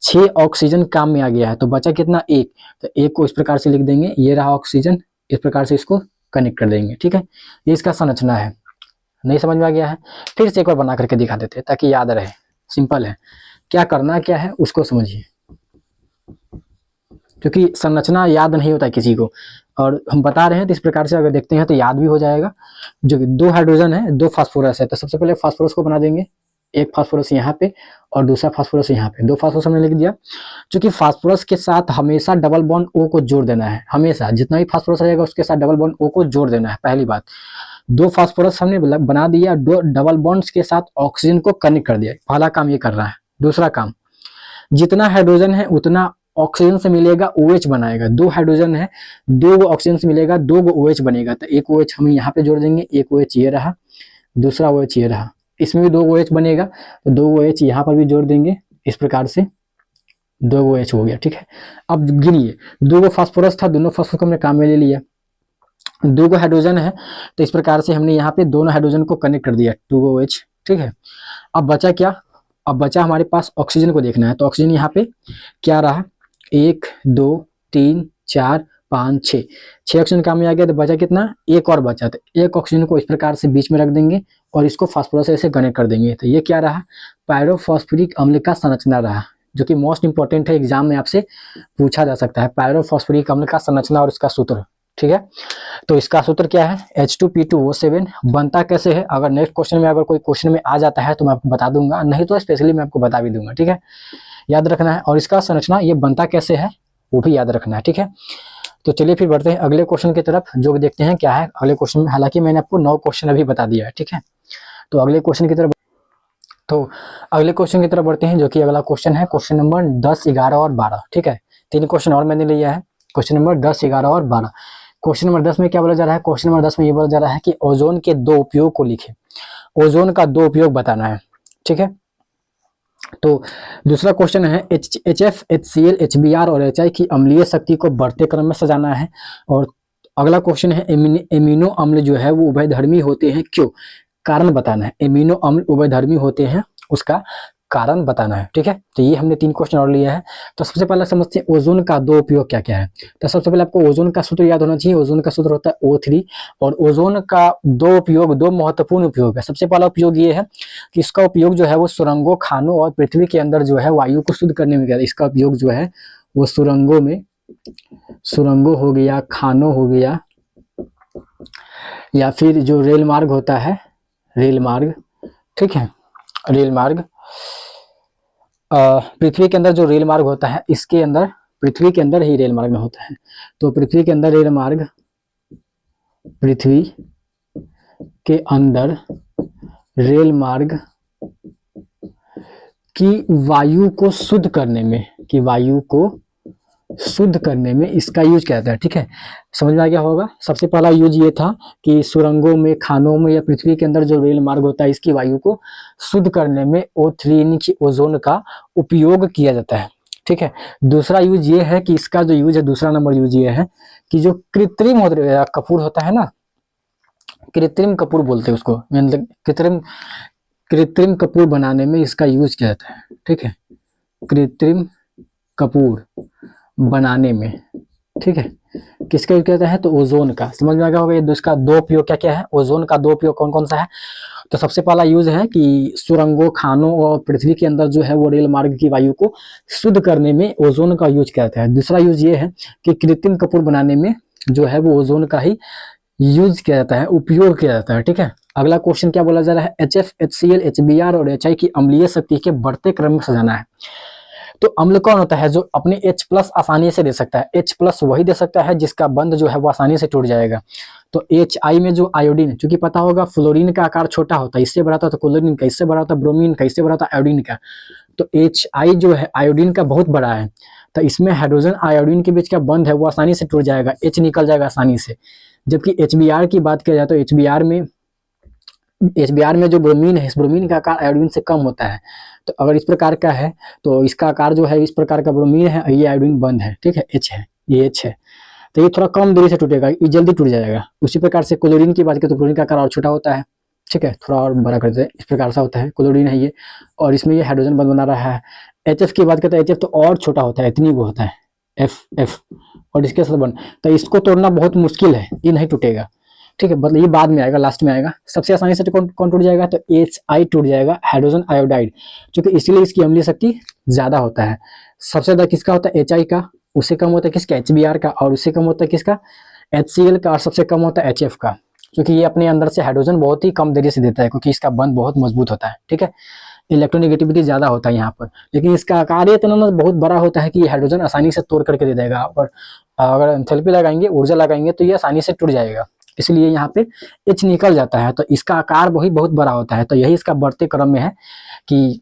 6 ऑक्सीजन काम में आ गया है, तो बचा कितना 1, तो 1 को इस प्रकार से लिख देंगे, ये रहा ऑक्सीजन, इस प्रकार से इसको कनेक्ट कर देंगे, ठीक है। ये इसका संरचना है। नहीं समझ में आ गया है, फिर से एक बार बना करके दिखा देते हैं ताकि याद रहे, सिंपल है, क्या करना क्या है उसको समझिए, क्योंकि संरचना याद नहीं होता है किसी को, और हम बता रहे हैं तो इस प्रकार से अगर देखते हैं तो याद भी हो जाएगा। जो 2 हाइड्रोजन है 2 फास्फोरस है, तो सबसे पहले फास्फोरस को बना देंगे, एक फास्फोरस यहाँ पे और दूसरा फास्फोरस यहाँ पे, 2 फास्फोरस हमने लिख दिया। क्योंकि फास्फोरस के साथ हमेशा डबल बॉन्ड O को जोड़ देना है, हमेशा जितना भी फास्फोरस रहेगा उसके साथ डबल बॉन्ड O को जोड़ देना है, पहली बात। 2 फास्फोरस हमने बना दिया, 2 डबल बॉन्ड्स के साथ ऑक्सीजन को कनेक्ट कर दिया, पहला काम ये कर रहा है। दूसरा काम, जितना हाइड्रोजन है उतना ऑक्सीजन से मिलेगा OH बनाएगा, 2 हाइड्रोजन है 2 गो ऑक्सीजन से मिलेगा 2 गो OH बनेगा, तो एक OH हम यहाँ पे जोड़ देंगे, एक OH ये रहा, दूसरा OH ये रहा, इसमें भी 2 OH बनेगा, तो 2 OH यहाँ पर भी जोड़ देंगे, इस प्रकार से 2 OH हो गया, ठीक है। अब गिनिए, 2 गो फास्फोरस था, दोनों फास्फोरस को हमने काम में ले लिया, 2 गो हाइड्रोजन है, तो इस प्रकार से हमने यहाँ पे दोनों हाइड्रोजन को कनेक्ट कर दिया, 2 गो OH, ठीक है। अब बचा क्या, अब बचा हमारे पास ऑक्सीजन को देखना है, तो ऑक्सीजन यहाँ पे क्या रहा, 1 2 3 4 5 6 ऑक्सीजन काम में आ गया, तो बचा कितना, एक और बचा, तो एक ऑक्सीजन को इस प्रकार से बीच में रख देंगे और इसको फास्फोरस से ऐसे कनेक्ट कर देंगे, तो ये क्या रहा, पायरोफॉस्फोरिक अम्ल का संरचना रहा, जो कि मोस्ट इंपॉर्टेंट है, एग्जाम में आपसे पूछा जा सकता है, पायरोफॉस्फोरिक अम्ल का संरचना और इसका सूत्र, ठीक है। तो इसका सूत्र क्या है, H2P2O7 बनता कैसे है, अगर नेक्स्ट क्वेश्चन में अगर कोई क्वेश्चन में आ जाता है तो मैं आपको बता दूंगा, नहीं तो स्पेशली मैं आपको बता भी दूंगा, ठीक है, याद रखना है। और इसका संरचना ये बनता कैसे है वो भी याद रखना है, ठीक है। तो चलिए फिर बढ़ते हैं अगले क्वेश्चन की तरफ, जो देखते हैं क्या है अगले क्वेश्चन में। हालांकि मैंने आपको 9 क्वेश्चन अभी बता दिया है, ठीक है। तो अगले क्वेश्चन की तरफ बढ़ते हैं, जो कि अगला क्वेश्चन है क्वेश्चन नंबर 10 11 और 12, ठीक है। 3 क्वेश्चन और मैंने लिया है, क्वेश्चन नंबर 10 11 और 12। क्वेश्चन नंबर 10 में क्या बोला जा रहा है, क्वेश्चन नंबर 10 में ये बोला जा रहा है कि ओजोन के 2 उपयोग को लिखे, ओजोन का 2 उपयोग बताना है, ठीक है। तो दूसरा क्वेश्चन है HF, HCl, HBr और HI की अम्लीय शक्ति को बढ़ते क्रम में सजाना है। और अगला क्वेश्चन है एमिनो अम्ल जो है वो उभयधर्मी होते हैं क्यों, कारण बताना है। एमिनो अम्ल उभयधर्मी होते हैं उसका कारण बताना है। ठीक है, तो ये हमने 3 क्वेश्चन और लिया है। तो सबसे पहले समझते हैं ओजोन का 2 उपयोग क्या क्या है। तो सबसे पहले आपको ओजोन का सूत्र याद होना चाहिए। ओजोन का सूत्र होता है O3 और ओजोन का 2 उपयोग, 2 महत्वपूर्ण उपयोग है। सबसे पहला उपयोग ये है कि इसका उपयोग जो है वो सुरंगों, खानों और पृथ्वी के अंदर जो है वायु को शुद्ध करने में किया। इसका उपयोग जो है वो सुरंगों में, सुरंगों हो गया, खानों हो गया, या फिर जो रेल मार्ग होता है, रेल मार्ग, ठीक है, रेल मार्ग, पृथ्वी के अंदर जो रेल मार्ग होता है, इसके अंदर, पृथ्वी के अंदर ही रेल मार्ग में होता है। तो पृथ्वी के अंदर रेल मार्ग, पृथ्वी के अंदर रेल मार्ग की वायु को शुद्ध करने में, की वायु को शुद्ध करने में इसका यूज किया जाता है। ठीक है, समझ में आ गया होगा। सबसे पहला यूज ये था कि सुरंगों में, खानों में या पृथ्वी के अंदर जो रेल मार्ग होता है इसकी वायु को शुद्ध करने में O3 यानी कि ओजोन का उपयोग किया जाता है। ठीक है, दूसरा यूज ये है कि इसका जो यूज है, दूसरा नंबर यूज ये है कि जो कृत्रिम कपूर होता है ना, कृत्रिम कपूर बोलते हैं उसको, मतलब कृत्रिम कपूर बनाने में इसका यूज किया जाता है। ठीक है, कृत्रिम कपूर बनाने में, ठीक है, किसका यूज किया जाता है, तो ओजोन का। समझ में आ गया होगा। ये इसका 2 उपयोग क्या क्या है, ओजोन का 2 उपयोग कौन कौन सा है। तो सबसे पहला यूज है कि सुरंगों, खानों और पृथ्वी के अंदर जो है वो रेल मार्ग की वायु को शुद्ध करने में ओजोन का यूज किया जाता है। दूसरा यूज ये है कि कृत्रिम कपूर बनाने में जो है वो ओजोन का ही यूज किया जाता है, उपयोग किया जाता है। ठीक है, अगला क्वेश्चन क्या बोला जा रहा है, HF, HCl, HBr और HI की अम्लीय शक्ति के बढ़ते क्रम में सजाना है। तो अम्ल कौन होता है, जो अपने H+ आसानी से दे सकता है। H+ वही दे सकता है जिसका बंध जो है वो आसानी से टूट जाएगा। तो HI में जो आयोडीन, चूंकि पता होगा फ्लोरीन का आकार छोटा होता है, इससे बड़ा होता है तो क्लोरीन का, इससे बड़ा होता है ब्रोमीन का, इससे बड़ा होता है आयोडीन का। तो HI जो है आयोडीन का बहुत बड़ा है, तो इसमें हाइड्रोजन आयोडीन के बीच का बंध है वो आसानी से टूट जाएगा, H निकल जाएगा आसानी से। जबकि HBr की बात किया जाए तो HBr में जो ब्रोमीन है, इस ब्रोमीन का आकार आयोडीन से कम होता है। तो अगर इस प्रकार का है तो इसका आकार जो है इस प्रकार का ब्रोमीन है, ये आयोडीन बंद है, ठीक है, H है, ये H है, तो ये थोड़ा कम देरी से टूटेगा, ये जल्दी टूट जाएगा। उसी प्रकार से क्लोरीन की बात करें तो क्लोरीन का आकार और छोटा होता है, ठीक है, थोड़ा और बड़ा करते हैं, इस प्रकार से होता है, क्लोरीन है ये, और इसमें ये हाइड्रोजन बंद बना रहा है। HF की बात करते हैं, HF तो और छोटा होता है, इतनी वो होता है, F, और इसके साथ बंद, तो इसको तोड़ना बहुत मुश्किल है, ये नहीं टूटेगा। ठीक है, मतलब ये बाद में आएगा, लास्ट में आएगा। सबसे आसानी से कौन टूट जाएगा, तो HI टूट जाएगा, हाइड्रोजन आयोडाइड, क्योंकि इसीलिए इसकी अम्लीय शक्ति ज्यादा होता है। सबसे ज्यादा किसका होता है, HI का, उससे कम होता है किसका, HBr का, और उससे कम होता है किसका, HCl का, और सबसे कम होता है HF का, क्योंकि ये अपने अंदर से हाइड्रोजन बहुत ही कम देरी से देता है, क्योंकि इसका बंध बहुत मजबूत होता है। ठीक है, इलेक्ट्रोनेगेटिविटी ज्यादा होता है यहाँ पर, लेकिन इसका आकार इतना बहुत बड़ा होता है कि ये हाइड्रोजन आसानी से तोड़ करके दे देगा। और अगर एंथैल्पी लगाएंगे, ऊर्जा लगाएंगे, तो ये आसानी से टूट जाएगा, इसलिए यहाँ पे H निकल जाता है, तो इसका आकार वही बहुत बड़ा होता है। तो यही इसका बढ़ते क्रम में है कि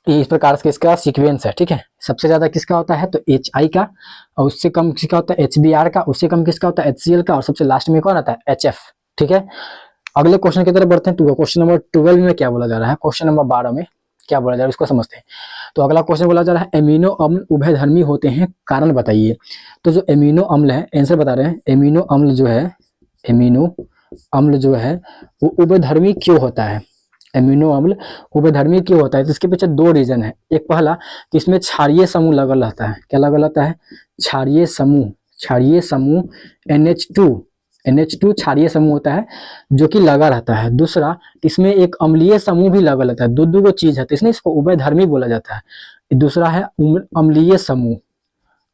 ये इस प्रकार से इसका सीक्वेंस है। ठीक है, सबसे ज्यादा किसका होता है, तो HI का, और उससे कम किसका होता है, HBr का, उससे कम किसका होता है, HCl का, और सबसे लास्ट में कौन आता है, HF। ठीक है, अगले क्वेश्चन की तरफ बढ़ते हैं। तो क्वेश्चन नंबर 12 में क्या बोला जा रहा है, क्वेश्चन नंबर 12 में क्या बोला जा रहा है उसको समझते हैं। तो अगला क्वेश्चन बोला जा रहा है, एमिनो अम्ल उभयधर्मी होते हैं, कारण बताइए। तो जो एमिनो अम्ल है, आंसर बता रहे हैं, एमिनो अम्ल जो है, एमिनो अम्ल जो है वो उभयधर्मी क्यों होता है, एमिनो अम्ल उभयधर्मी क्यों होता है। तो इसके पीछे 2 रीजन है। एक पहला कि इसमें क्षारीय समूह लगल रहता है, क्या लगल रहता है, क्षारीय समूह NH2 क्षारीय समूह होता है जो कि लगा रहता है। दूसरा, इसमें एक अम्लीय समूह भी लगा रहता है, दो को चीज है, तो इसलिए इसको उभयधर्मी बोला जाता है। दूसरा है अम्लीय समूह,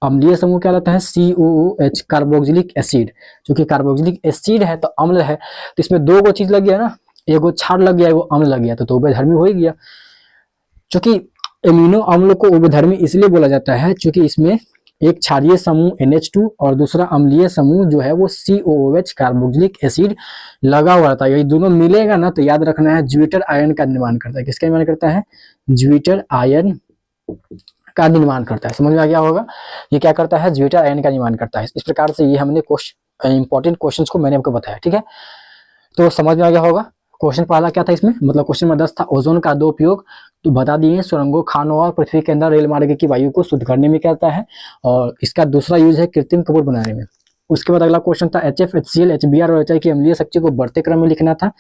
अम्लीय समूह क्या रहता है, COOH, कार्बोक्सिलिक एसिड, जो कि कार्बोक्सिलिक एसिड है तो अम्ल है, तो इसमें 2 को चीज लग गया ना, एगो क्षार लग गया, एगो अम्ल लग गया, तो उभयधर्मी हो ही गया। क्योंकि एमिनो अम्ल को उभयधर्मी इसलिए बोला जाता है क्योंकि इसमें एक क्षारीय समूह NH2 और दूसरा अम्लीय समूह जो है वो COOH, कार्बोक्सिलिक एसिड लगा हुआ रहता है। ये दोनों मिलेगा ना तो याद रखना है ज्विटर आयन का निर्माण करता है। किसका निर्माण करता है, ज्विटर आयन का निर्माण करता है। समझ में आ गया होगा, ये क्या करता है, ज्विटर आयन का निर्माण करता है। इस प्रकार से ये हमने इंपॉर्टेंट क्वेश्चंस को मैंने आपको बताया। ठीक है, तो समझ में आ गया होगा। क्वेश्चन पहला क्या था इसमें, मतलब क्वेश्चन नंबर 10 था, ओजोन का दो उपयोग तो बता दिए, सुरंगों, खानों और पृथ्वी के अंदर रेल मार्ग की वायु को शुद्ध करने में क्या आता है, और इसका दूसरा यूज है कृत्रिम कपूर बनाने में। उसके बाद अगला क्वेश्चन था HF, HCl, HBr और HI की अम्लीय शक्ति को बढ़ते क्रम में लिखना था,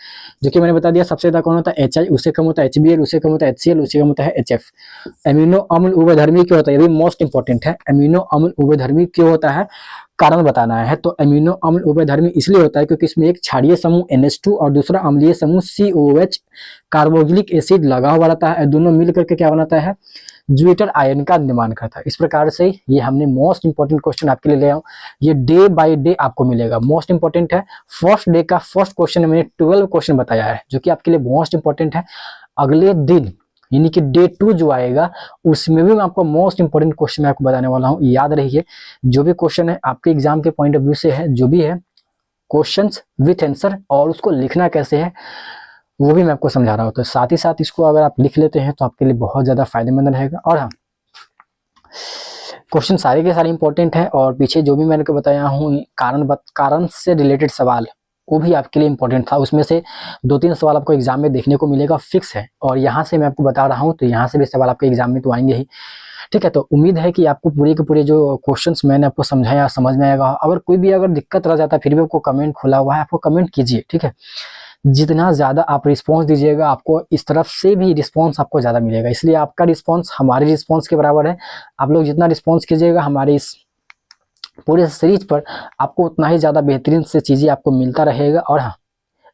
जो कि मैंने बता दिया सबसे ज्यादा कौन होता है HI, उससे कम होता है HBr, उससे कम होता है HCl, उससे कम होता है HF। एमिनो अम्ल उभयधर्मी क्यों होता है, ये भी मोस्ट इंपॉर्टेंट है। एमिनो अम्ल उभयधर्मी क्यों होता है, कारण बताना है। तो एमिनो अम्ल उभयधर्मी इसलिए होता है क्योंकि इसमें एक क्षारीय समूह NH2 और दूसरा अम्लीय समूह COH कार्बोक्सिलिक एसिड लगा हुआ रहता है, दोनों मिल करके क्या बनाता है, ज्यूटर आयन का निर्माण करता है। इस प्रकार से ये हमने मोस्ट इंपॉर्टेंट क्वेश्चन आपके लिए ले आया हूं, ये डे बाय डे आपको मिलेगा, मोस्ट इंपॉर्टेंट है। फर्स्ट डे का फर्स्ट क्वेश्चन मैंने 12 क्वेश्चन बताया है जो कि आपके लिए मोस्ट इंपॉर्टेंट है। अगले दिन यानी कि डे 2 जो आएगा उसमें भी मैं आपको मोस्ट इंपॉर्टेंट क्वेश्चन आपको बताने वाला हूं। याद रहिए, जो भी क्वेश्चन है आपके एग्जाम के पॉइंट ऑफ व्यू से है, जो भी है क्वेश्चंस विथ आंसर और उसको लिखना कैसे है वो भी मैं आपको समझा रहा हूँ। तो साथ ही साथ इसको अगर आप लिख लेते हैं तो आपके लिए बहुत ज्यादा फायदेमंद रहेगा। और हाँ, क्वेश्चन सारे के सारे इंपॉर्टेंट है और पीछे जो भी मैंने को बताया हूँ कारण से रिलेटेड सवाल वो भी आपके लिए इंपॉर्टेंट था। उसमें से 2-3 सवाल आपको एग्जाम में देखने को मिलेगा फिक्स है, और यहाँ से मैं आपको बता रहा हूँ तो यहाँ से भी सवाल आपके एग्जाम में तो आएंगे ही। ठीक है, तो उम्मीद है कि आपको पूरे के पूरे जो क्वेश्चंस मैंने आपको समझाया समझ में आएगा। अगर कोई भी अगर दिक्कत रह जाता है फिर भी आपको कमेंट खुला हुआ है, आपको कमेंट कीजिए। ठीक है, जितना ज़्यादा आप रिस्पॉन्स दीजिएगा आपको इस तरफ से भी रिस्पॉन्स आपको ज़्यादा मिलेगा, इसलिए आपका रिस्पॉन्स हमारे रिस्पॉन्स के बराबर है। आप लोग जितना रिस्पॉन्स कीजिएगा हमारे इस पूरे सीरीज पर आपको उतना ही ज़्यादा बेहतरीन से चीज़ें आपको मिलता रहेगा। और हाँ,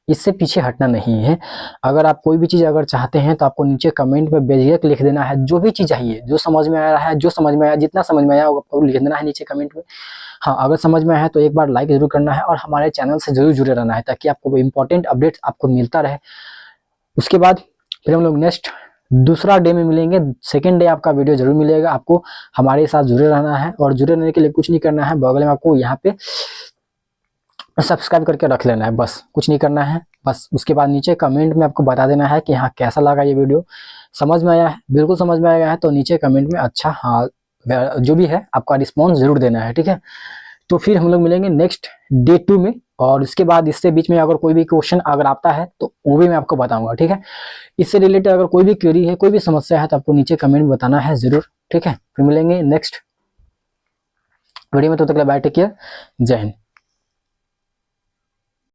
इससे पीछे हटना नहीं है। अगर आप कोई भी चीज़ अगर चाहते हैं तो आपको नीचे कमेंट में बेझिझक लिख देना है, जो भी चीज़ चाहिए, जो समझ में आ रहा है, जो समझ में आया, जितना समझ में आया वो आपको लिख देना है नीचे कमेंट में। हाँ, अगर समझ में आया तो एक बार लाइक जरूर करना है और हमारे चैनल से जरूर जुड़े रहना है ताकि आपको इंपॉर्टेंट अपडेट्स आपको मिलता रहे। उसके बाद फिर हम लोग नेक्स्ट दूसरा डे में मिलेंगे। सेकेंड डे आपका वीडियो जरूर मिलेगा, आपको हमारे साथ जुड़े रहना है और जुड़े रहने के लिए कुछ नहीं करना है, बगल में आपको यहाँ पे सब्सक्राइब करके रख लेना है, बस कुछ नहीं करना है। बस उसके बाद नीचे कमेंट में आपको बता देना है कि हाँ कैसा लगा ये वीडियो, समझ में आया है, बिल्कुल समझ में आया है तो नीचे कमेंट में अच्छा हाँ जो भी है आपका रिस्पॉन्स जरूर देना है। ठीक है, तो फिर हम लोग मिलेंगे नेक्स्ट डे 2 में, और इसके बाद इससे बीच में अगर कोई भी क्वेश्चन अगर आता है तो वो भी मैं आपको बताऊंगा। ठीक है, इससे रिलेटेड अगर कोई भी क्वेरी है, कोई भी समस्या है तो आपको नीचे कमेंट में बताना है जरूर। ठीक है, फिर मिलेंगे नेक्स्ट वीडियो में, तो तक के लिए बाय, टेक केयर, जय हिंद।